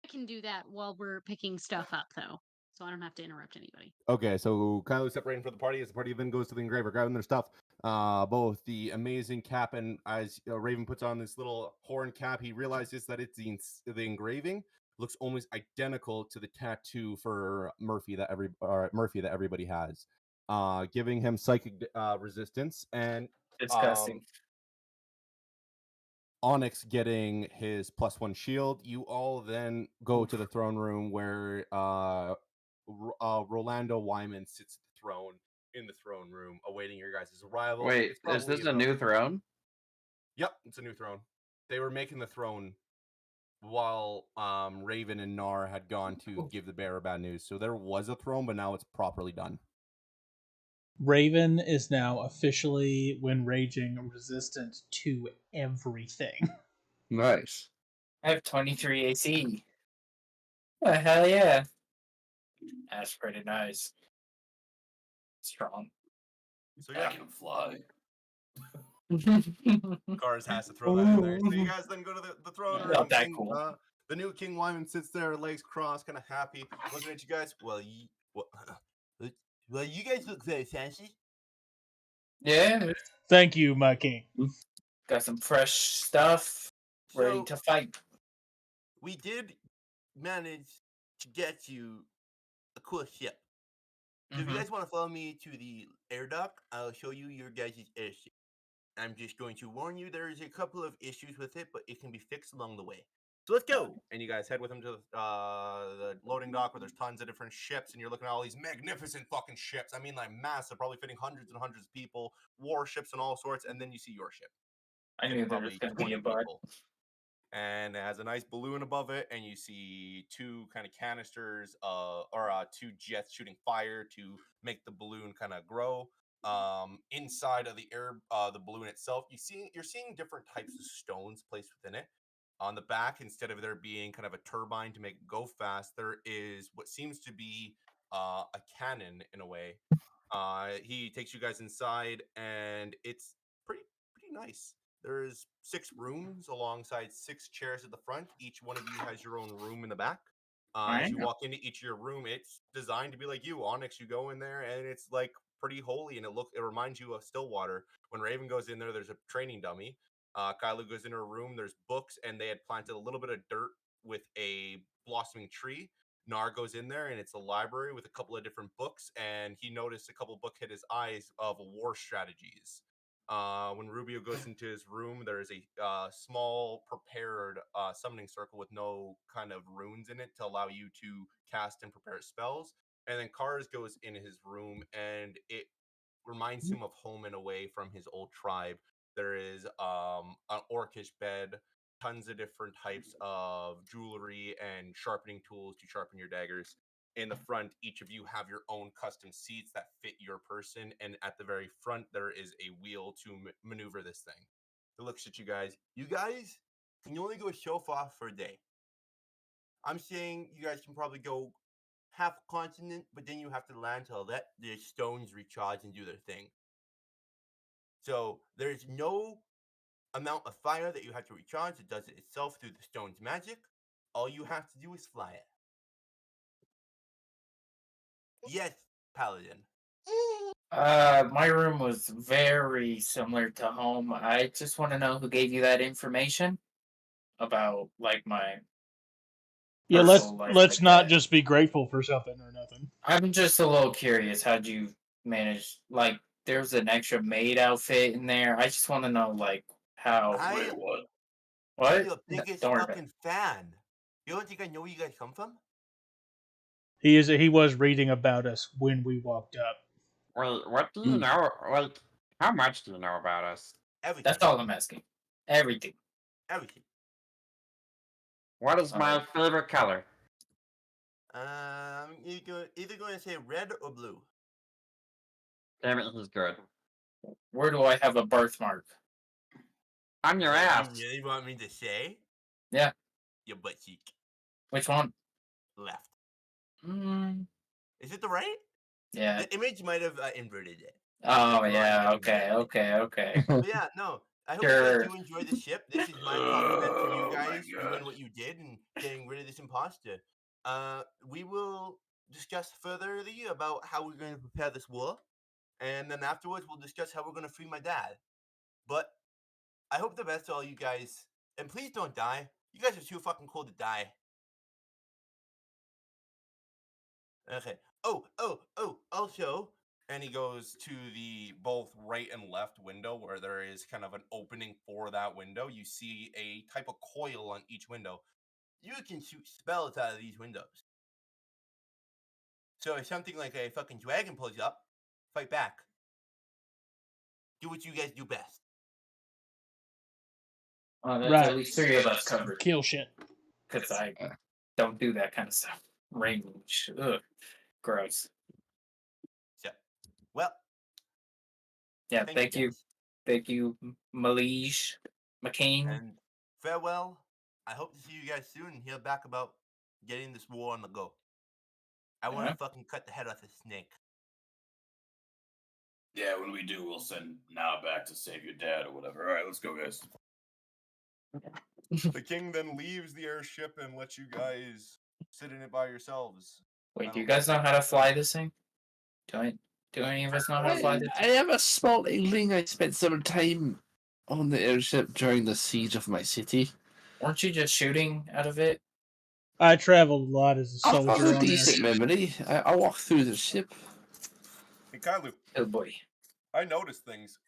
I can do that while we're picking stuff up, though, so I don't have to interrupt anybody. Okay, so Kylo's separating for the party as the party then goes to the engraver, grabbing their stuff. Both the amazing cap and as Raven puts on this little horn cap, he realizes that it's the engraving looks almost identical to the tattoo for Murphy that everybody has, giving him psychic resistance and Disgusting. Onyx getting his +1 shield. You all then go to the throne room where Rolando Wyman sits at the throne in the throne room, awaiting your guys' arrival. Wait, It's is this probably a new throne? Yep, it's a new throne. They were making the throne while Raven and Nar had gone to give the bearer bad news. So there was a throne, but now it's properly done. Raven is now officially, when raging, resistant to everything. Nice. I have 23 AC. Oh, hell yeah. That's pretty nice. strong. So I yeah, can fly. Cars has to throw that in there. So you guys then go to the throne room. Not that King, cool. the new King Wyman sits there, legs crossed, kind of happy, looking at you guys. Well, you guys look very fancy. Yeah, Thank you, my king. got some fresh stuff ready So to fight. we did manage to get you a cool ship. So if you Mhm. guys want to follow me to the air dock, I'll show you your guys' airship. I'm just going to warn you there is a couple of issues with it, but it can be fixed along the way. So let's go. And you guys head with him to the loading dock where there's tons of different ships, and you're looking at all these magnificent fucking ships. I mean, like massive, probably fitting hundreds and hundreds of people, warships and all sorts. And then you see your ship. I knew Fitting there was probably going to be 20 a bug. people. And it has a nice balloon above it, and you see two kind of canisters, two jets shooting fire to make the balloon kind of grow. Inside of the the balloon itself, you're seeing different types of stones placed within it. On the back, instead of there being kind of a turbine to make it go fast, there is what seems to be a cannon in a way. He takes you guys inside, and it's pretty nice. There's 6 rooms alongside 6 chairs at the front. Each one of you has your own room in the back. As you Alright. walk into each of your room, it's designed to be like you. Onyx, you go in there, and it's like pretty holy, and it reminds you of Stillwater. When Raven goes in there, there's a training dummy. Kylo goes in her room. There's books, and they had planted a little bit of dirt with a blossoming tree. Nar goes in there, and it's a library with a couple of different books, and he noticed a couple book hit his eyes of war strategies. When Rubio goes into his room, there is a small prepared summoning circle with no kind of runes in it to allow you to cast and prepare spells. And then Kars goes in his room, and it reminds him of home and away from his old tribe. There is an orcish bed, tons of different types of jewelry and sharpening tools to sharpen your daggers. In the front, each of you have your own custom seats that fit your person, and at the very front, there is a wheel to maneuver this thing. It looks at you guys. You guys can only go so far for a day. I'm saying you guys can probably go half a continent, but then you have to land to let the stones recharge and do their thing. So there's no amount of fire that you have to recharge. It does it itself through the stone's magic. All you have to do is fly it. Yes, Paladin. My room was very similar to home. I just want to know who gave you that information about like my Yeah, personal life let's like not that. just be grateful for something or nothing. I'm just a little curious. How'd you manage? Like, there's an extra maid outfit in there. I just want to know like how. I What? am What? your biggest Don't worry about it. fucking fan. You don't think I know where you guys come from? He was reading about us when we walked up. Wait, what do you know? Like, how much do you know about us? Everything. That's all I'm asking. Everything. Everything. What is my Alright. favorite color? Either going to say red or blue. Damn it, he's good. Where do I have a birthmark? On your Like, ass. you really want me to say? Yeah. Your butt cheek. Which one? Left. Mm, Is it the right? yeah. The image might have inverted it. Oh Drawing yeah. might have Okay. inverted it. Okay. But yeah, no. I hope you Sure. guys do enjoy the ship. This is my compliment to you Oh my guys doing God. what you did and getting rid of this imposter. We will discuss furtherly about how we're going to prepare this war, and then afterwards we'll discuss how we're going to free my dad. But I hope the best to all you guys, and please don't die. You guys are too fucking cool to die. Okay. Oh. Also, and he goes to the both right and left window where there is kind of an opening for that window. You see a type of coil on each window. You can shoot spells out of these windows. So if something like a fucking dragon pulls up, fight back. Do what you guys do best. That's Right. at least 3 of us covered. Kill shit. Because I don't do that kind of stuff. Range. Ugh. Gross. So, well, Yeah. Thank you. guys. Thank you, Malige. McCain. And farewell. I hope to see you guys soon and hear back about getting this war on the go. I want to Yeah. fucking cut the head off this snake. Yeah, when we do, we'll send Now back to save your dad or whatever. All right, let's go, guys. The king then leaves the airship and lets you guys sit in it by yourselves. Wait, do you guys know how to fly this thing? Do any of us know how to fly this I am a small inkling. I spent some time on the airship during the siege of my city. Weren't you just shooting out of it? I traveled a lot as a I've got soldier a on decent airship. memory. I walked through the ship. Hey, Kylu, Oh boy. I noticed things.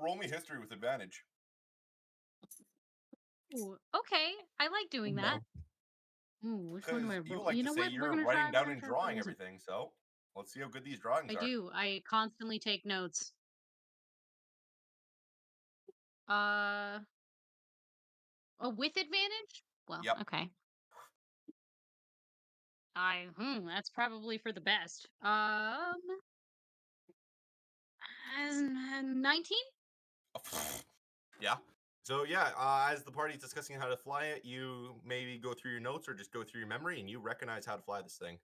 Roll me history with advantage. Ooh, okay, I like doing that. Ooh, which one Because do I you roll? like You to know say what? you're We're gonna writing try. down We're and gonna try. drawing Listen, everything, so let's see how good these drawings I are. do. I constantly take notes. Oh, with advantage? Well, Yep. okay. That's probably for the best. 19? Yeah. So yeah, as the party's discussing how to fly it, you maybe go through your notes or just go through your memory, and you recognize how to fly this thing.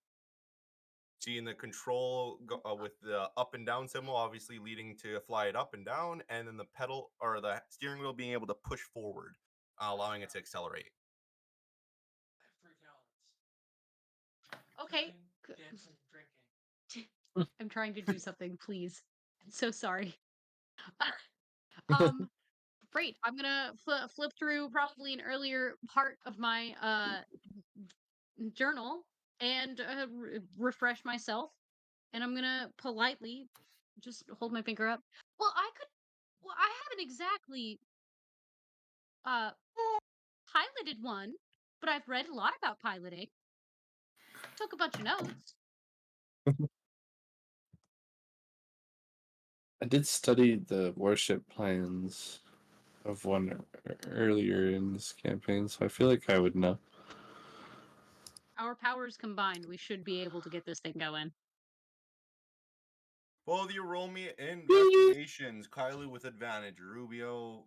Seeing the control with the up and down symbol, obviously leading to fly it up and down, and then the pedal or the steering wheel being able to push forward, allowing it to accelerate. Okay. I'm trying to do something, please. I'm so sorry. Great. I'm gonna flip through probably an earlier part of my journal and refresh myself, and I'm gonna politely just hold my finger up. Well, I haven't exactly uh piloted one, but I've read a lot about piloting. Took a bunch of notes. I did study the warship plans of one earlier in this campaign, so I feel like I would know. Our powers combined, we should be able to get this thing going. Both of you roll me investigations. Kylie with advantage. Rubio,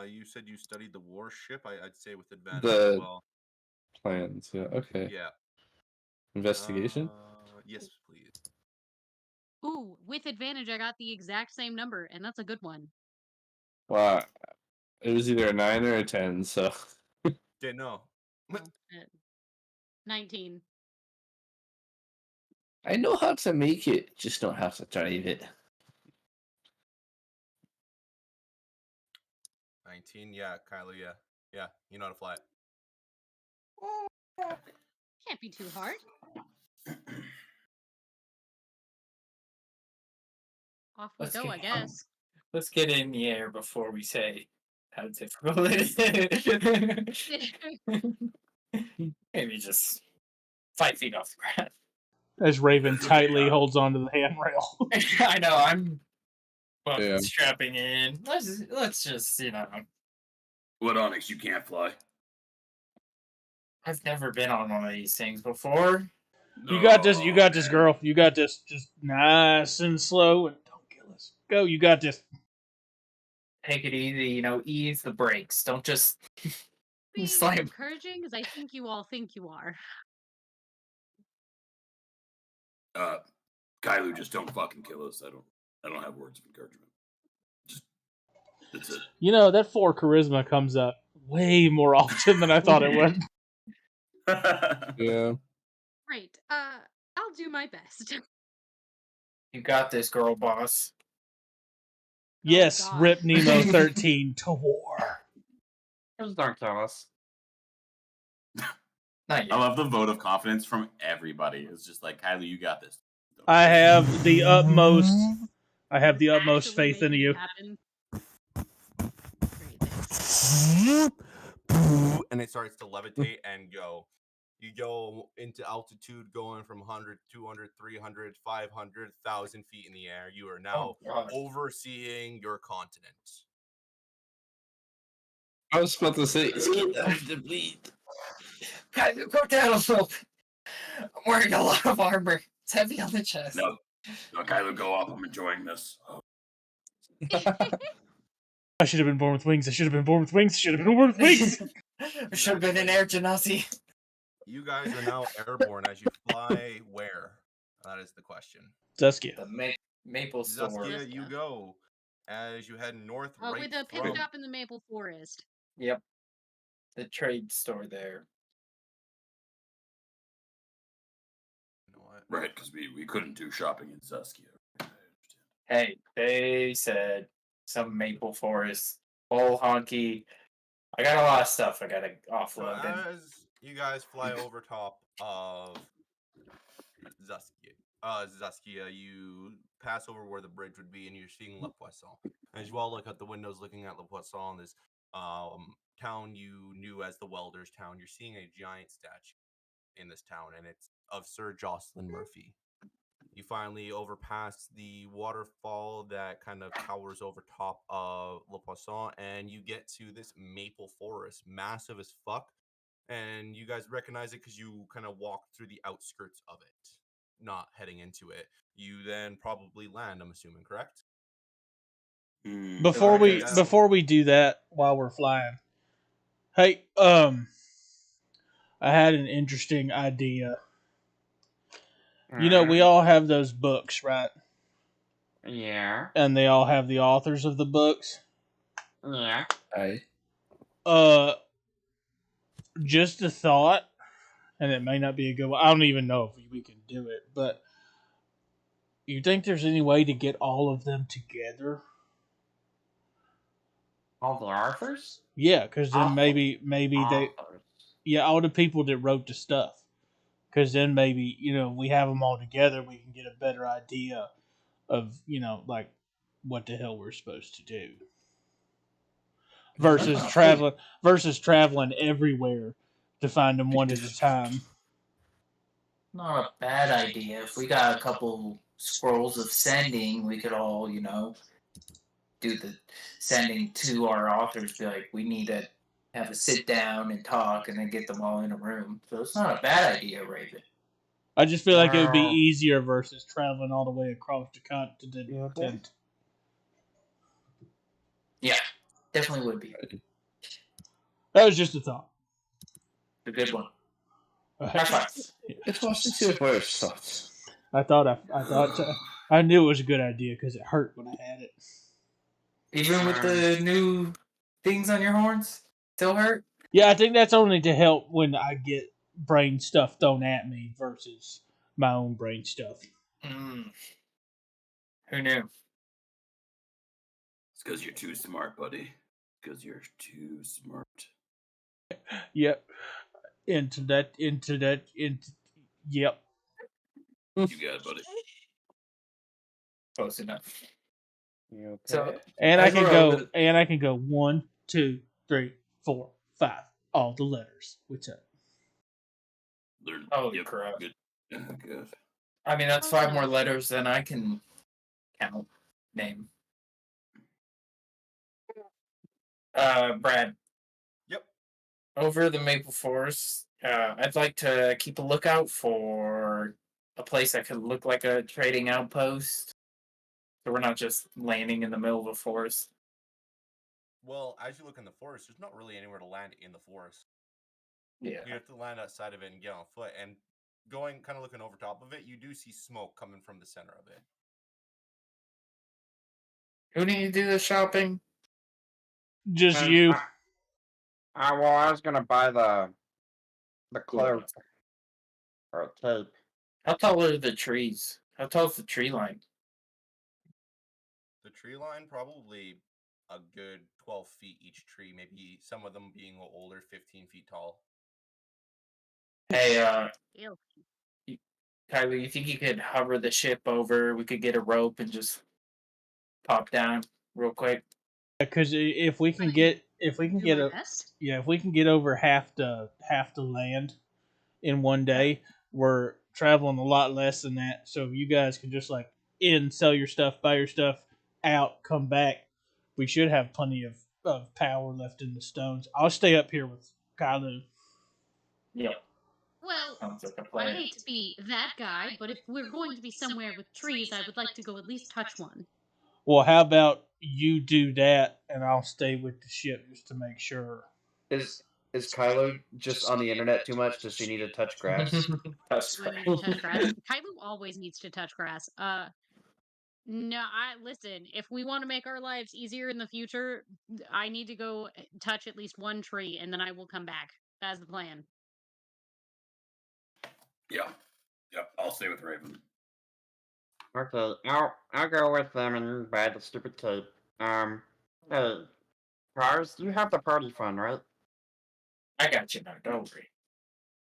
you said you studied the warship. I'd say with advantage as The well. plans, yeah, okay. Yeah. Investigation? Yes, please. Ooh, with advantage, I got the exact same number, and that's a good one. Well, it was either a 9 or a 10, so. Didn't know. Oh, shit. 19. I know how to make it, just don't have to drive it. 19, yeah, Kylie, yeah. Yeah, you know how to fly it. Can't be too hard. Off we go, I guess. Let's get in the air before we say how difficult it is. Maybe just 5 feet off the ground. As Raven tightly holds onto the handrail. I know, I'm Yeah. strapping in. Let's just, What, Onyx? You can't fly. I've never been on one of these things before. You got this. You got this, girl. You got this. Just nice and slow, and don't kill us. Go. You got this. Take it easy, ease the brakes. Don't just Being slam. encouraging, as I think you all think you are. Kylu, just don't fucking kill us. I don't have words of encouragement. Just that's it. You know, that 4 charisma comes up way more often than I thought it would. Yeah. Great. I'll do my best. You got this, girl boss. Yes, God. Rip Nemo 13 to war. Just don't kill us. Not yet. I love the vote of confidence from everybody. It's just like, Kylie, you got this. I have the utmost. I have the utmost Actually faith in making you. it happen. Great. And it starts to levitate and go. You go into altitude going from 100, 200, 300, 500, 1,000 feet in the air. You are now overseeing your continent. I was about to say, it's getting out to bleed. Guys, go down a little bit. I'm wearing a lot of armor. It's heavy on the chest. No, Kylie, go up. I'm enjoying this. I should have been born with wings. I should have been born with wings. I should have been born with wings. I should have been an air genasi. You guys are now airborne as you fly where? That is the question. Duskia. Maple store. Zaskia, you Zaskia. go as you head north Oh, right with a pit from. stop in the maple forest. Yep. The trade store there. You know what? Right, because we couldn't do shopping in Zaskia. I understand. Hey, they said some maple forest, whole honky. I got a lot of stuff I gotta So offload. And as you guys fly over top of Zaskia, you pass over where the bridge would be, and you're seeing Le Poisson. As you all look out the windows, looking at Le Poisson, this town you knew as the Welders' Town, you're seeing a giant statue in this town, and it's of Sir Jocelyn Murphy. You finally overpass the waterfall that kind of towers over top of Le Poisson, and you get to this maple forest, massive as fuck. And you guys recognize it because you kind of walked through the outskirts of it, not heading into it. You then probably land, I'm assuming, correct? Before we Yeah. before we do that, while we're flying, hey, I had an interesting idea. You know, we all have those books, right? Yeah. And they all have the authors of the books. Yeah. Aye. Just a thought, and it may not be a good one. I don't even know if we can do it, but you think there's any way to get all of them together? All the authors? Yeah, because then Authors. maybe they, Authors. yeah, all the people that wrote the stuff. Because then maybe, you know, we have them all together, we can get a better idea of, you know, like what the hell we're supposed to do. Versus traveling everywhere to find them one at a time. not a bad idea. If we got a couple scrolls of sending, we could all, do the sending to our authors. Be like, we need to have a sit down and talk, and then get them all in a room. So it's not a bad idea, Raven. I just feel like it would be Wow. easier versus traveling all the way across the continent. Yeah, definitely would be That was just a thought. a good one. High five. It was your first thought. I knew it was a good idea because it hurt when I had it. Even with the new things on your horns, still hurt. Yeah, I think that's only to help when I get brain stuff thrown at me versus my own brain stuff. Who knew? It's because you're too smart, buddy. Because you're too smart. Yep. Into that. Yep. You got it, buddy. Close enough. You okay? So, And I as can we're go. over- And I can go 1, 2, 3, 4, 5. All the letters. What's up? Learn. Oh, yep, correct. good. Good. I mean, that's 5 more letters than I can count. Name. Brad. Yep. Over the Maple Forest, I'd like to keep a lookout for a place that could look like a trading outpost. So we're not just landing in the middle of a forest. Well, as you look in the forest, there's not really anywhere to land in the forest. Yeah. You have to land outside of it and get on foot. And going, kind of looking over top of it, you do see smoke coming from the center of it. Who need to do the shopping? Just you. I was gonna buy the cloak or a tape. How tall are the trees? How tall is the tree line? The tree line, probably a good 12 feet each tree, maybe some of them being a little older, 15 feet tall. Hey, Ew. Kylie, you think you could hover the ship over? We could get a rope and just pop down real quick. Because if we can get Do my best. if we can get over half the land in one day, we're traveling a lot less than that. So if you guys can just like in, sell your stuff, buy your stuff, out, come back, we should have plenty of power left in the stones. I'll stay up here with Kylo. Yep. Well, Sounds like a I plan. hate to be that guy, but if we're going to be somewhere with trees, I would like to go at least touch one. Well, how about you do that and I'll stay with the ship just to make sure. Is Kylo just on the internet too much? Does she need to touch grass? That's Do I need to touch grass? Kylo always needs to touch grass. No, listen. If we want to make our lives easier in the future, I need to go touch at least one tree, and then I will come back. That's the plan. Yeah. Yep. I'll stay with Raven. Okay, I'll go with them and buy the stupid cape. Hey, Cars, you have the party fund, right? I got you now. Don't worry.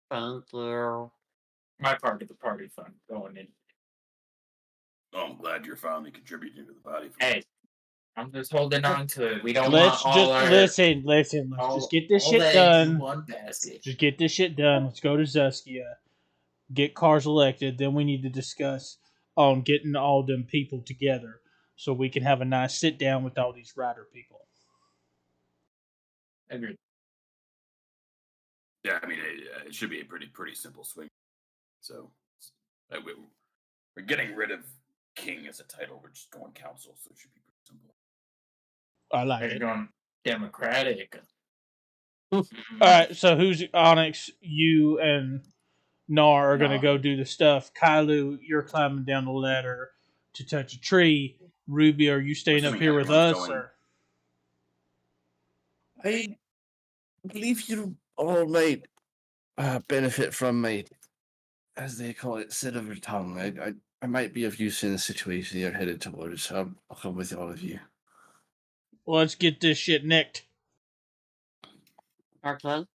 Thank you. My part of the party fund going in. Oh, I'm glad you're finally contributing to the body. Hey, I'm just holding on to it. We don't Let's want just all our listen. Let's just get this all shit eggs in done. one basket. Just get this shit done. Let's go to Zuskia. Get Cars elected. Then we need to discuss on getting all them people together so we can have a nice sit down with all these rider people. Agreed. Yeah, I mean, it should be a pretty simple swing. So we're getting rid of king as a title. We're just going council, so it should be pretty simple. I like They're it. going democratic. All right, so who's Onyx? You and Nar are gonna Nar. go do the stuff. Kailu, you're climbing down the ladder to touch a tree. Ruby, are you staying up Assuming here with everyone's us? going- Or? I believe you all might benefit from my, as they call it, silver tongue. I might be of use in the situation you're headed towards, so I'll come with all of you. Well, let's get this shit nicked. Okay,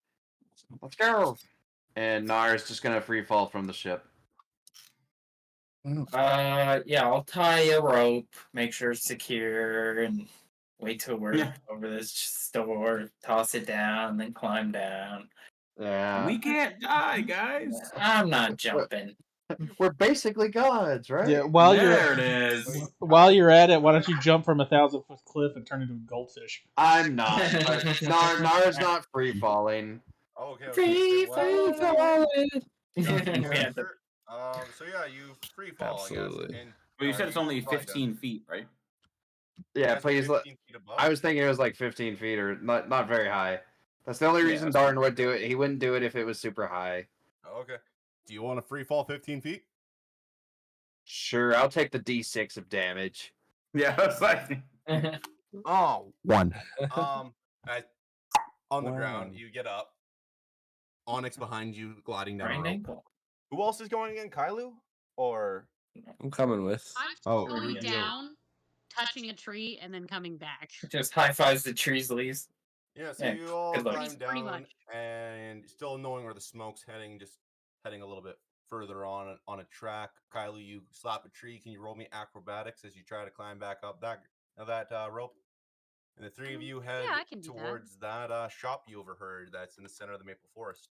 let's go. And Nar's just gonna free fall from the ship. Yeah, I'll tie a rope, make sure it's secure, and wait till we're over this store, toss it down, then climb down. Yeah, We can't die, guys. I'm not jumping. we're basically gods, right? Yeah, while There it is. you're at it, why don't you jump from 1,000-foot cliff and turn into a goldfish? I'm not. But Nar's not free falling. Oh, okay. Free Well, Yeah, sure. So yeah, you free fall, I Absolutely. guess. And, Well, you said it's only fly down. 15 feet, right? Yeah, That's please. 15 feet above. I was thinking it was like 15 feet or not very high. That's the only Yeah, reason that's Darn would do it. He wouldn't do it if it was super high. Oh, okay. Do you want to free fall 15 feet? Sure, I'll take the D6 of damage. Yeah, it's like Oh, one. As, on the ground, Wow. you get up. Onyx behind you, gliding down. Right a rope. ankle. Who else is going again? Kailu? Or I'm coming with. I'm Oh, going Ruby. down, touching a tree, and then coming back. Just high fives the trees leaves. yeah, so Yeah, you all good luck. climb Pretty down much. and still knowing where the smoke's heading, just heading a little bit further on a track. Kailu, you slap a tree. Can you roll me acrobatics as you try to climb back up that rope? And the three of you head I can do that. towards that shop you overheard that's in the center of the maple forest.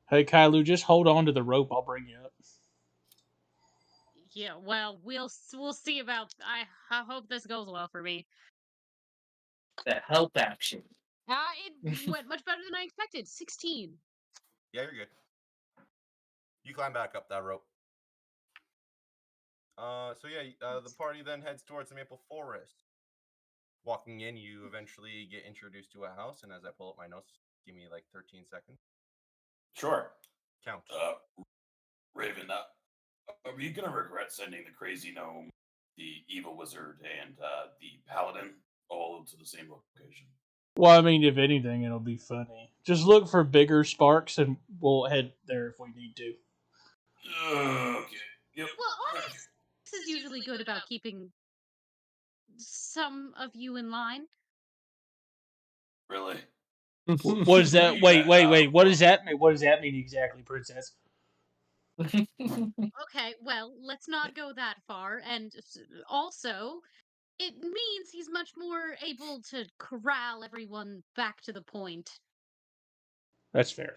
Hey, Kailu, just hold on to the rope. I'll bring you up. Yeah, well, we'll see about. I hope this goes well for me. The help action. It went much better than I expected. 16. Yeah, you're good. You climb back up that rope. So yeah, the party then heads towards the maple forest. Walking in, you eventually get introduced to a house, and as I pull up my notes, give me like 13 seconds. sure. Count. Raven, are you gonna regret sending the crazy gnome, the evil wizard, and the paladin all to the same location? Well, I mean, if anything, it'll be funny. Just look for bigger sparks, and we'll head there if we need to. Okay. Yep. Well, Onyx is usually good about keeping some of you in line. Really? What is that? Wait. What does that mean? What does that mean exactly, Princess? Okay, well, let's not go that far. And also, it means he's much more able to corral everyone back to the point. That's fair.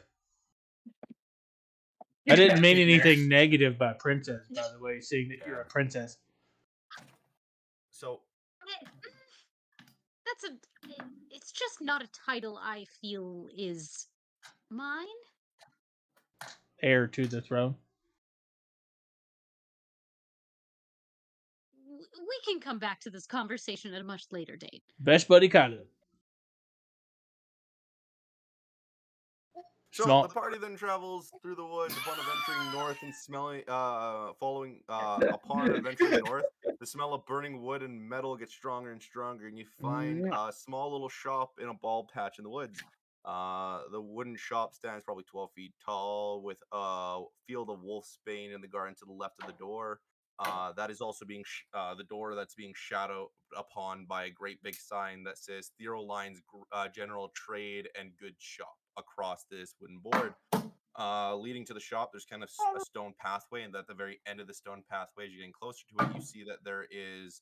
I didn't mean anything negative by Princess, by the way, seeing that you're a princess. So It's just not a title I feel is mine. Heir to the throne. We can come back to this conversation at a much later date. Best buddy Kailu. So Small- the party then travels through the woods upon adventuring north and smelling, upon adventuring north. The smell of burning wood and metal gets stronger and stronger, and you find a small little shop in a bald patch in the woods. The wooden shop stands probably 12 feet tall, with a field of wolfsbane in the garden to the left of the door. That is also being the door that's being shadowed upon by a great big sign that says Theo Line's General Trade and Goods Shop across this wooden board. Leading to the shop, there's kind of a stone pathway, and at the very end of the stone pathway, as you're getting closer to it, you see that there is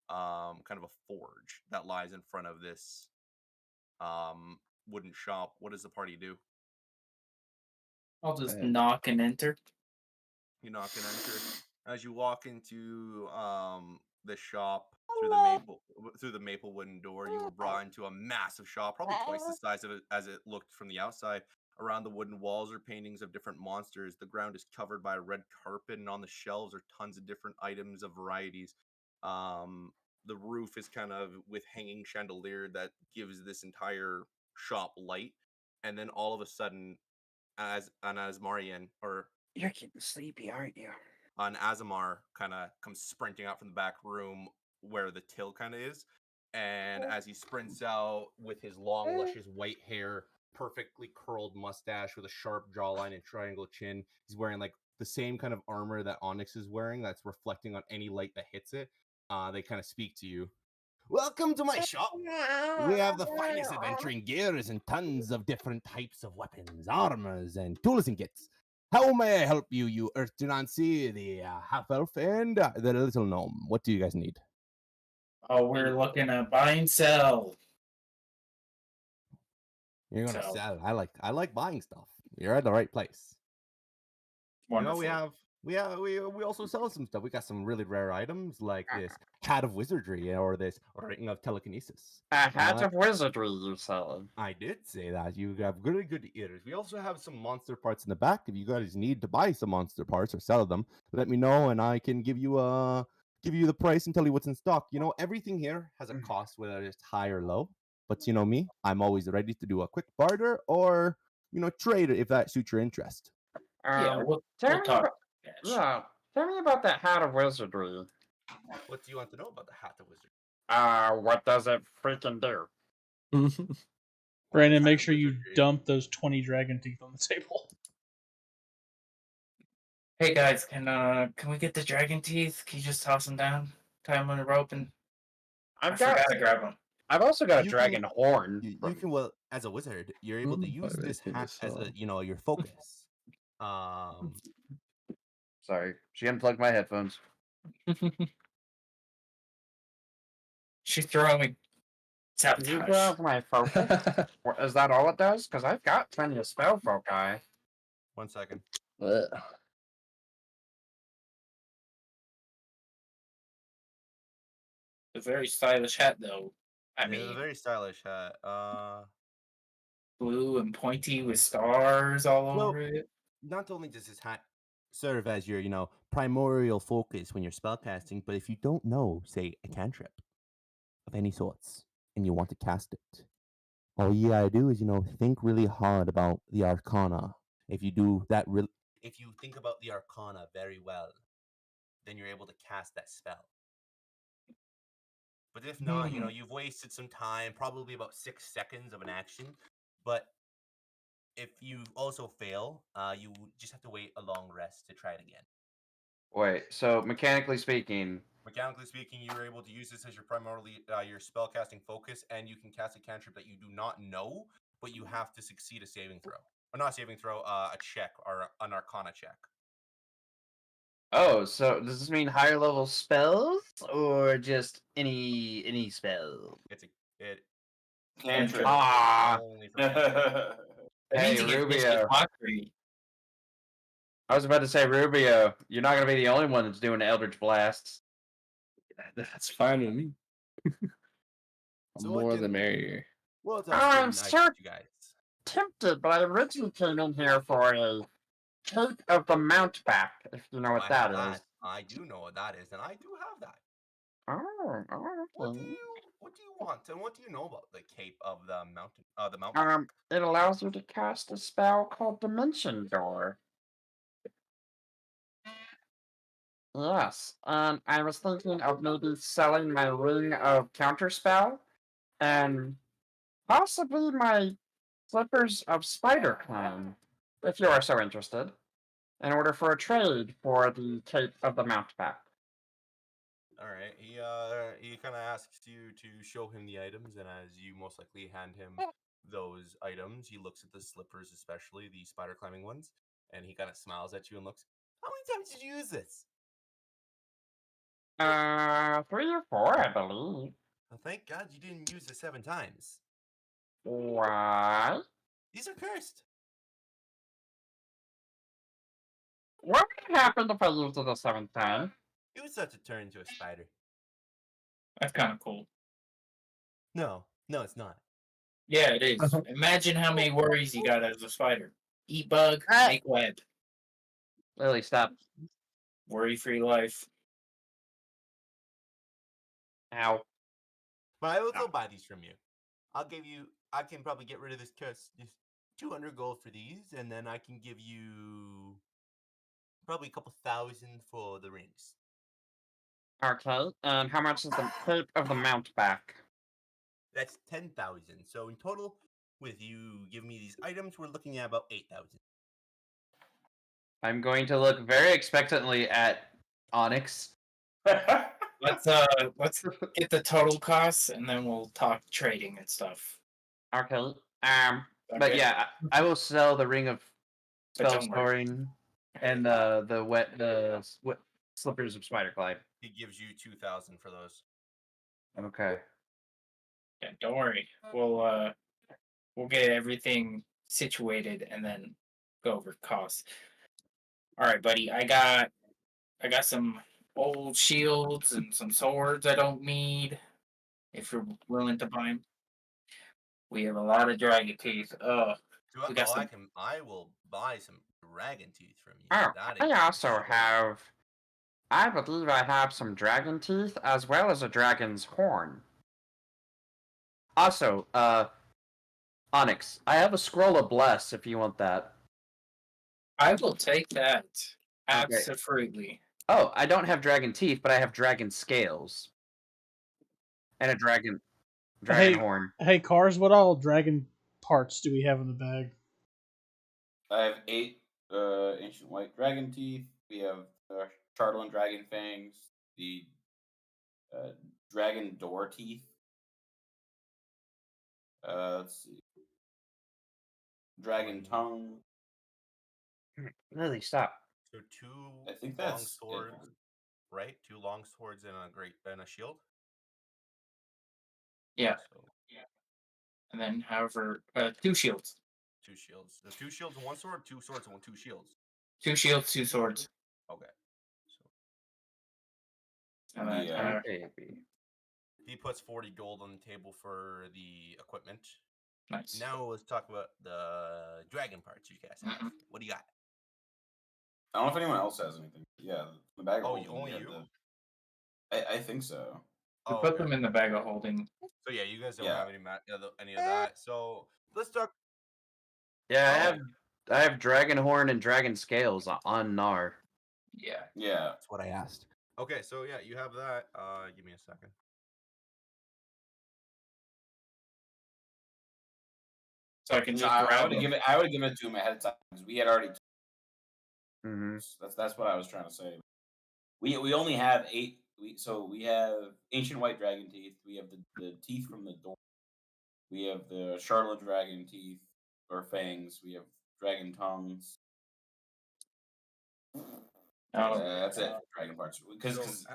kind of a forge that lies in front of this wooden shop. What does the party do? I'll just knock and enter. You knock and enter. As you walk into the shop through the maple wooden door, you were brought into a massive shop, probably twice the size of it as it looked from the outside. Around the wooden walls are paintings of different monsters. The ground is covered by a red carpet, and on the shelves are tons of different items of varieties. The roof is kind of with hanging chandelier that gives this entire shop light. And then all of a sudden, as Marian, or You're getting sleepy, aren't you? an Azamar kind of comes sprinting out from the back room where the till kind of is. And as he sprints out with his long, luscious white hair, perfectly curled mustache with a sharp jawline and triangle chin, he's wearing like the same kind of armor that Onyx is wearing that's reflecting on any light that hits it. They kind of speak to you. Welcome to my shop. We have the finest adventuring gears and tons of different types of weapons, armors, and tools and kits. How may I help you, you Earth Genasi, the half-elf, and the little gnome? What do you guys need? Oh, we're looking to buy and sell. You're gonna So- sell. I like buying stuff. You're at the right place. Wonderful. You know, we also sell some stuff. We got some really rare items like this hat of wizardry or this ring of telekinesis. A hat of wizardry, you said. I did say that. You have really good ears. We also have some monster parts in the back. If you guys need to buy some monster parts or sell them, let me know and I can give you the price and tell you what's in stock. You know, everything here has a cost, whether it's high or low. But you know me, I'm always ready to do a quick barter or trade if that suits your interest. Yeah, we'll tell me talk. about- Yeah, tell me about that hat of wizardry. What do you want to know about the hat of wizardry? What does it freaking do? Brandon, make sure you dump those 20 dragon teeth on the table. Hey guys, can we get the dragon teeth? Can you just toss them down, tie them on a rope, and I forgot to grab them. I've also got a You dragon horn. You can, well, as a wizard, you're able to use this hat as your focus. Sorry, she unplugged my headphones. She's throwing me You sabotage. grab my focus? Is that all it does? Because I've got plenty of spell foci. 1 second. A very stylish hat, though. I It's a mean, very stylish hat. blue and pointy with stars all Well, over it. Not only does this hat serve as your, primordial focus when you're spellcasting, but if you don't know, say, a cantrip of any sorts, and you want to cast it, all you gotta do is, think really hard about the arcana. If you do that, if you think about the arcana very well, then you're able to cast that spell. But if not, you've wasted some time, probably about 6 seconds of an action. But if you also fail, you just have to wait a long rest to try it again. Wait, so mechanically speaking, Mechanically speaking, you're able to use this as your your spellcasting focus, and you can cast a cantrip that you do not know, but you have to succeed a saving throw. Or not a saving throw, a check, or an arcana check. oh, so does this mean higher level spells or just any spell? Cantrip. Only for cantrips. That Hey, means he gets vicious Rubio. mockery. I was about to say, Rubio, you're not going to be the only one that's doing Eldritch Blasts. That's fine with me. So More what the can- merrier. Well, I'm nice so- you guys. Tempted, but I originally came in here for a cake of the Mountback, if you know what I that have is. I do know what that is, and I do have that. Oh, What do okay. you want, and what do you know about the Cape of the Mountain? The mountain. It allows you to cast a spell called Dimension Door. Yes, and I was thinking of maybe selling my Ring of Counterspell and possibly my Slippers of Spider Clan, if you are so interested, in order for a trade for the Cape of the Mountebank. All right. He kind of asks you to show him the items, and as you most likely hand him those items, he looks at the slippers, especially the spider climbing ones, and he kind of smiles at you and looks. How many times did you use this? 3 or 4, I believe. Well, thank God you didn't use it 7 times. Why? These are cursed. What would happen if I used it a 7th time? You would start to turn into a spider. That's kind of cool. No, it's not. Yeah, it is. Imagine how many worries you got as a spider. Eat bug, Ah. make web. Lily, stop. Worry-free life. Ow. But I will still buy these from you. I can probably get rid of this curse. Just 200 gold for these, and then I can give you probably a couple thousand for the rings. Okay, and how much is the Cape of the Mountebank? That's 10,000. So in total, with you giving me these items, we're looking at about 8,000. I'm going to look very expectantly at Onyx. Let's get the total costs and then we'll talk trading and stuff. Okay, But Okay? yeah, I will sell the ring of But spell don't worry. storing and the slippers of Spider Climb. He gives you 2,000 for those. Okay. Yeah, don't worry. We'll get everything situated and then go over costs. All right, buddy. I got some old shields and some swords I don't need. If you're willing to buy them, we have a lot of dragon teeth. We got some. I will buy some dragon teeth from you. Oh, That I ain't also sure. have. I believe I have some dragon teeth as well as a dragon's horn. Also, Onyx, I have a scroll of bless if you want that. I will take that. Okay. Absolutely. Oh, I don't have dragon teeth, but I have dragon scales. And a dragon Hey. horn. Hey, Cars, what all dragon parts do we have in the bag? I have 8 ancient white dragon teeth. We have Chartland dragon fangs, the dragon door teeth. Let's see. Dragon tongue. Lily, stop. So 2 I think long that's swords, right? 2 long swords and a shield. Yeah. So And then, however, 2 shields. 2 shields. The 2 shields and 1 sword, 2 swords and 2 shields. 2 shields, 2 swords. Okay. So And then, Baby. he puts 40 gold on the table for the equipment. nice. Now let's talk about the dragon parts you guys have. What do you got? I don't know if anyone else has anything. Yeah, the bag of Oh, holding, only we had you? I think so. We put them in the bag of holding. So yeah, you guys don't Yeah. have any of that. So let's talk. Yeah, I have dragon horn and dragon scales on Nar. Yeah. Yeah. That's what I asked. Okay, so yeah, you have that. Give me a second. So I can So just I grab would have them. given it to him ahead of time because we had already. Mm-hmm. That's what I was trying to say. We only have 8. We have ancient white dragon teeth. We have the teeth from the door. We have the Charlotte dragon teeth or fangs. We have dragon tongues. That's it. Dragon parts. Because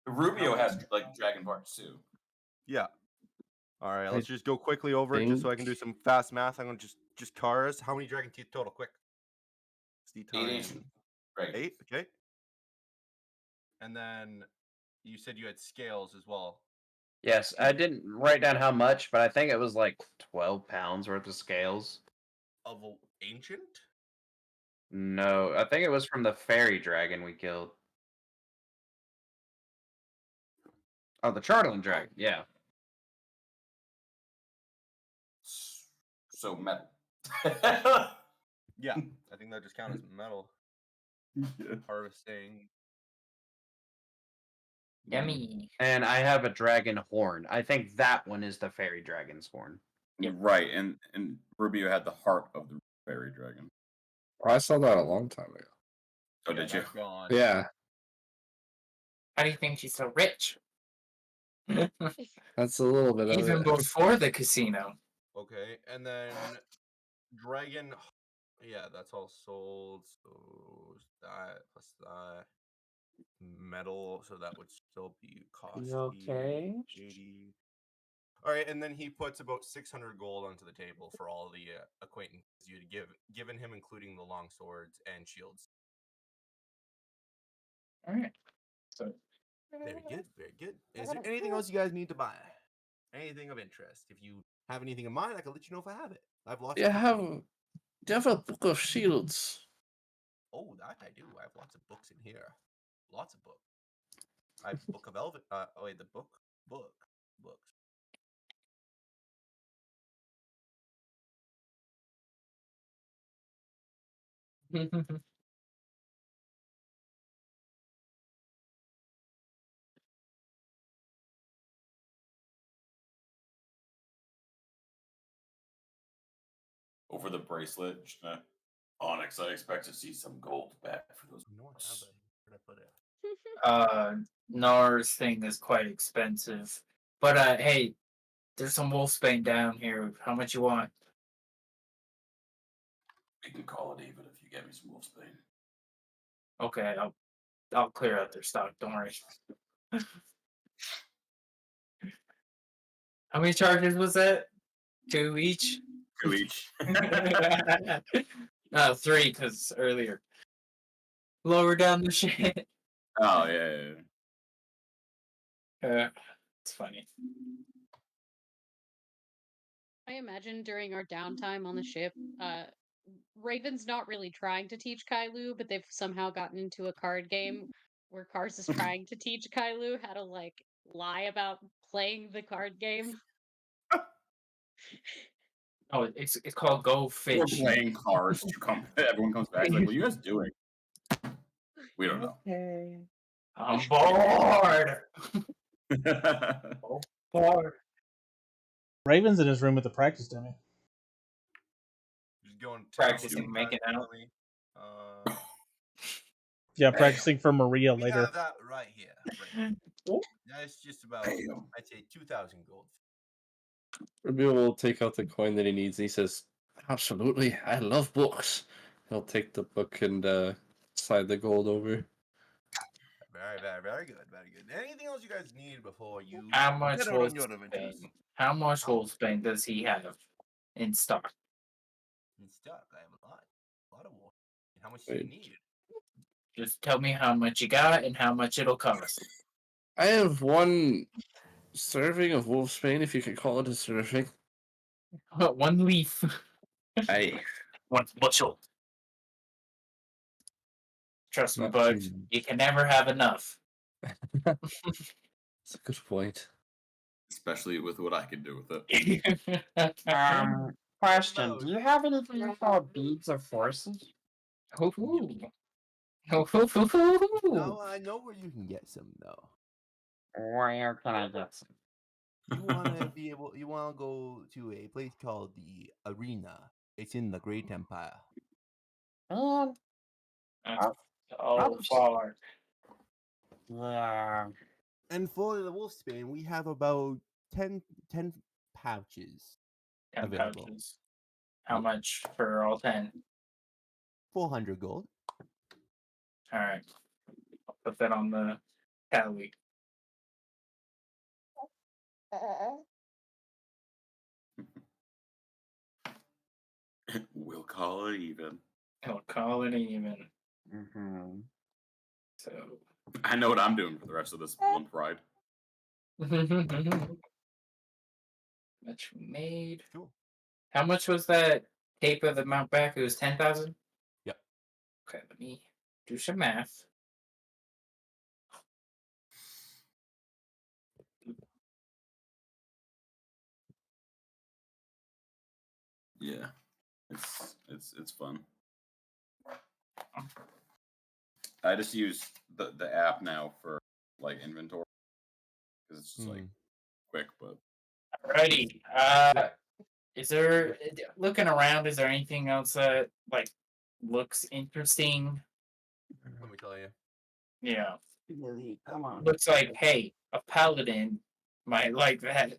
Rubio has like dragon parts too. Yeah. All right, let's just go quickly over it just so I can do some fast math. I'm going to just cars. How many dragon teeth total? Quick. 8 ancient. Right. 8, okay. And then you said you had scales as well. Yes, I didn't write down how much, but I think it was like 12 pounds worth of scales. Of ancient? No, I think it was from the fairy dragon we killed. Oh, the Chartling Dragon. Yeah. So metal. Yeah, I think that just counts as metal harvesting. Yummy. And I have a dragon horn. I think that one is the fairy dragon's horn. Yeah, right. And Rubio had the heart of the fairy dragon. Oh, I saw that a long time ago. Oh, did you? That's gone. Yeah, How do you think she's so rich? that's a little bit of Even it. before the casino. Okay, and then dragon. Yeah, that's all sold. So that plus that metal, so that would still be costly. okay? 80. All right, and then he puts about 600 gold onto the table for all the acquaintances you'd given him, including the long swords and shields. All right. So Very good, very good. Is there anything else you guys need to buy? Anything of interest? If you have anything in mind, I can let you know if I have it. I have lots. Do you have a book of shields? Oh, that I do. I have lots of books in here. Lots of books. I have Book of Elven. Oh wait, the books. Over the bracelet. Onyx, I expect to see some gold back for those. No, I have it. Where'd I put it? Nars thing is quite expensive. But hey, there's some wolfsbane down here. How much you want? You can call it even if you get me some wolfsbane. Okay, I'll clear out their stock. Don't worry. How many charges was that? 2 each? 2 each. 3 because earlier. Lower down the shit. Oh yeah. It's funny. I imagine during our downtime on the ship, Raven's not really trying to teach Kailu, but they've somehow gotten into a card game where Kars is trying to teach Kailu how to like lie about playing the card game. Oh, it's called Go We're Fish. playing cards. Everyone comes back like, "What are you guys doing?" We don't know. Okay. I'm bored. Bored. Raven's in his room with the practice dummy. Just going to Practicing making out. Yeah, practicing for Maria We later. have that right here. Right. That's just about, I'd say, 2,000 gold. Rubio will take out the coin that he needs, and he says, "Absolutely, I love books." He'll take the book and slide the gold over. Very, very, very good, very good. Anything else you guys need before you How much head out on your adventures? wolfsbane? How much wolfsbane does he have in stock? In stock, I have a lot of wolf. How much do you Wait. need? Just tell me how much you got and how much it'll cost. I have 1 serving of wolfsbane, if you could call it a serving. 1 leaf. Aye. 1 bushel. Trust me, Not bud. too- You can never have enough. That's a good point. Especially with what I can do with it. Question: do you have anything called beads of forces? Ooh. No, I know where you can get some though. Where can I get some? You want to be able. You want to go to a place called the Arena. It's in the Great Empire. Man, Oh, far. yeah. And for the wolfsbane, we have about 10 pouches 10 available. pouches. How much for all 10? 400 gold. All right. I'll put that on the tally. We'll call it even. I'll call it even. Mm-hmm. So. I know what I'm doing for the rest of this month ride. Much made. Sure. How much was that tape of the mount back? It was 10,000? Yep. Okay, let me do some math. Yeah, it's fun. I just use the app now for like inventory because it's just like quick. But Alrighty. Is there looking around? Is there anything else that like looks interesting? Let me tell you. Yeah. Come on. Looks like, hey, a paladin might like that,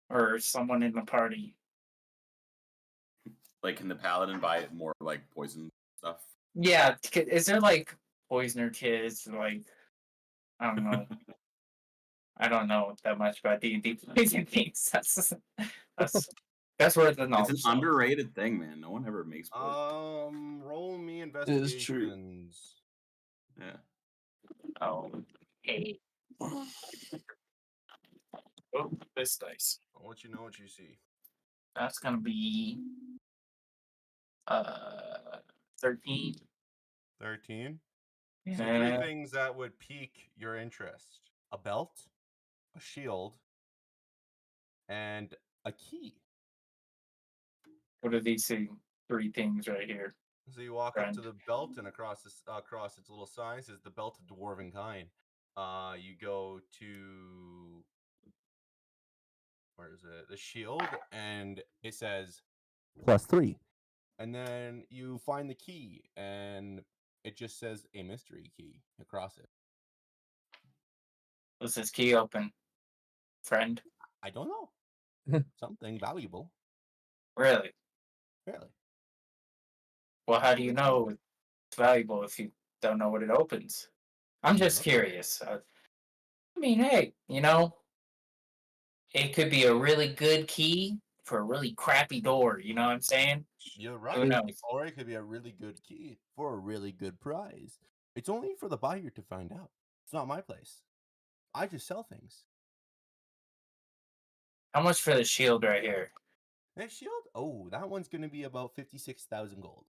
or someone in the party. like, can the paladin buy more like poison stuff? Yeah. Is there like poisoner kids? Like, I don't know. I don't know that much about D&D poison things. That's where the It's knowledge. an underrated thing, man. No one ever makes poison. Roll me is true. investigations. Yeah. Oh, hey. Oh, this dice. I'll let you know what you see. That's gonna be 13. 13. See Yeah. three things that would pique your interest: a belt, a shield, and a key. What are these three things right here? So you walk up to Friend. the belt, and across its little sign says the belt of dwarven kind. You go to where is it? The shield, and it says +3. And then you find the key, and it just says a mystery key across it. What's this key open? Friend? I don't know. Something valuable. Really? Really. Well, how do you know it's valuable if you don't know what it opens? I'm just curious. I mean, hey, it could be a really good key for a really crappy door. You know what I'm saying? You're Who right. knows? Or it could be a really good key for a really good prize. It's only for the buyer to find out. It's not my place. I just sell things. How much for the shield right here? That shield? Oh, that one's going to be about 56,000 gold.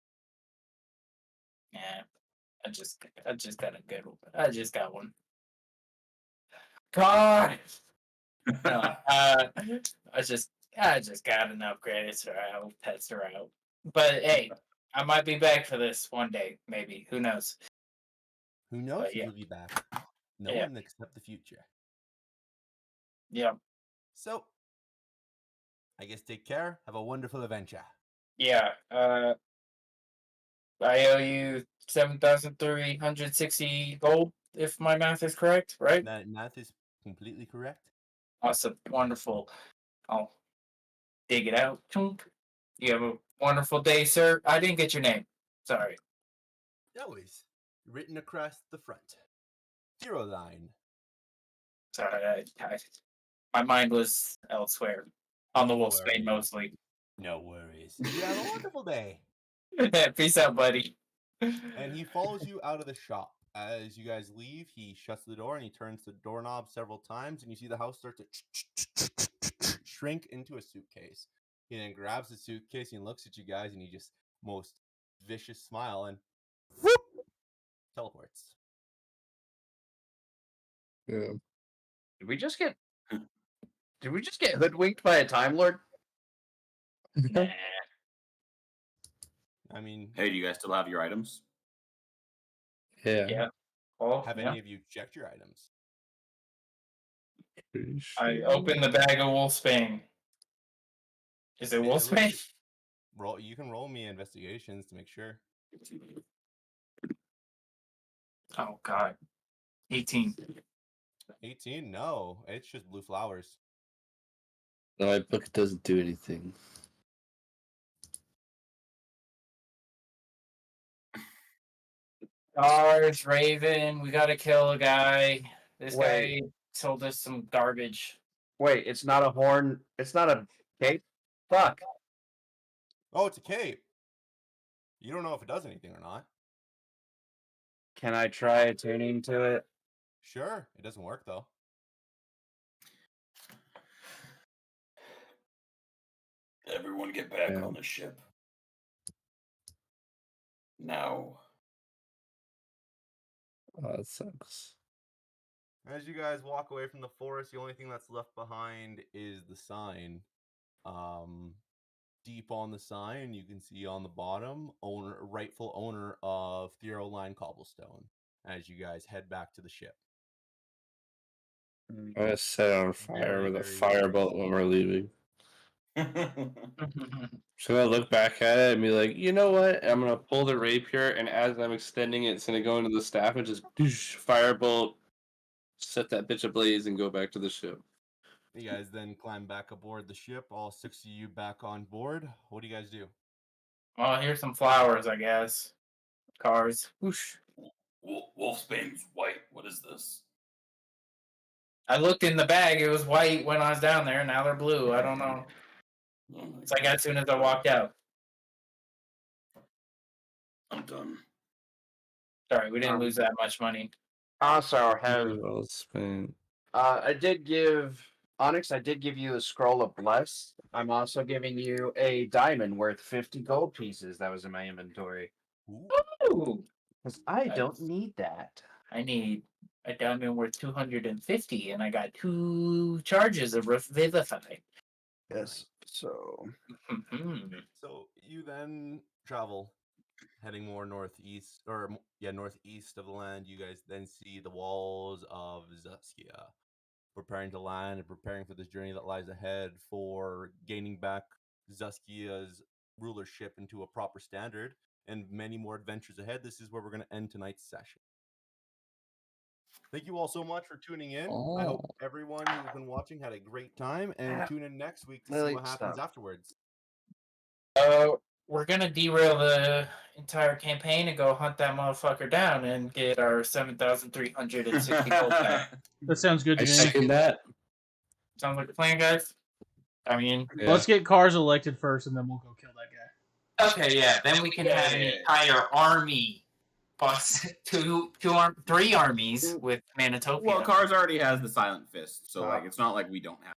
Yeah, I just got a good one. I just got one. God. No, I just got an upgrade. It's around. That's around. But hey, I might be back for this one day, maybe. Who knows? Who knows But if yeah. you'll be back? No Yeah. one except the future. Yeah. So, I guess take care. Have a wonderful adventure. Yeah. I owe you 7,360 gold, if my math is correct, right? That math is completely correct. Awesome. Wonderful. I'll dig it out. Chunk. You have a wonderful day, sir. I didn't get your name. Sorry. Always written across the front. 0 line. Sorry. My mind was elsewhere. On the No Wolfsbane, worries. mostly. No worries. You have a wonderful day. Peace out, buddy. And he follows you out of the shop. As you guys leave, he shuts the door and he turns the doorknob several times, and you see the house start to shrink into a suitcase. He then grabs the suitcase and looks at you guys, and he just most vicious smile and whoop, teleports. Yeah. Did we just get hoodwinked by a Time Lord? Nah. I mean, Hey, do you guys still have your items? Yeah. Yeah. Oh, have yeah. any of you checked your items? Pretty I sure. opened the bag of Wolfsbane. Is it It looks Wolfsbane? like- Roll. You can roll me investigations to make sure. Oh God. 18. 18? No, it's just blue flowers. No, my book doesn't do anything. Stars, Raven, we gotta kill a guy. This Wait. guy sold us some garbage. Wait, it's not a horn. It's not a cape. Fuck. Oh, it's a cape. You don't know if it does anything or not. Can I try attuning to it? Sure, it doesn't work though. Everyone get back Yeah. on the ship. Now. Oh, that sucks. As you guys walk away from the forest, the only thing that's left behind is the sign. deep on the sign, you can see on the bottom, rightful owner of Thero Line Cobblestone, as you guys head back to the ship. I set it on fire Very, with a very firebolt when we're leaving. So I look back at it and be like, you know what? I'm gonna pull the rapier, and as I'm extending it, it's gonna go into the staff and just firebolt, set that bitch ablaze, and go back to the ship. You guys then climb back aboard the ship, all 6 of you back on board. What do you guys do? Well, here's some flowers, I guess. Cars. Whoosh. Wolfsbane's white. What is this? I looked in the bag. It was white when I was down there. Now they're blue. I don't know. It's like as soon as I walked out. I'm done. Sorry, we didn't lose that much money. Also, have Well spent. I did give Onyx. I did give you a scroll of bless. I'm also giving you a diamond worth 50 gold pieces that was in my inventory Ooh, because I Nice. don't need that. I need a diamond worth 250, and I got 2 charges of Revivify. Yes. So So you then travel, heading more northeast, northeast of the land. You guys then see the walls of Zuskia, preparing to land and preparing for this journey that lies ahead for gaining back Zuskia's rulership into a proper standard, and many more adventures ahead. This is where we're going to end tonight's session. Thank you all so much for tuning in. I hope everyone who's been watching had a great time, and tune in next week to see Lily, what happens stop. afterwards. we're gonna derail the entire campaign and go hunt that motherfucker down and get our 7,360 gold back. That sounds good I to me. second that. Sounds like a plan, guys. I mean, Yeah. Let's get Cars elected first, and then we'll go kill that guy. okay, yeah. Then we can have an entire army, plus 3 armies with Manitopia. Well, Cars already has the Silent Fist, so like it's not like we don't have.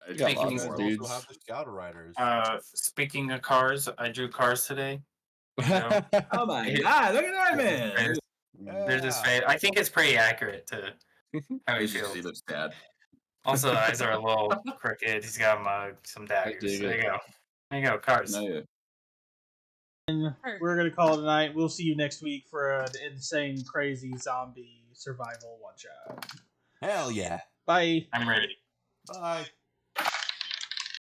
It's got just lots You of guys more. dudes. also have the Scouter Riders. Speaking of cars, I drew cars today. Oh my god! Look at that man. There's, there's his face. I think it's pretty accurate to how he He feels. looks sad. Also, the eyes are a little crooked. He's got a mug, some daggers. dig There it. you go. There you go, cars. No, yeah. And we're gonna call it a night. We'll see you next week for an insane, crazy zombie survival one shot. Hell yeah. Bye. I'm ready. Bye.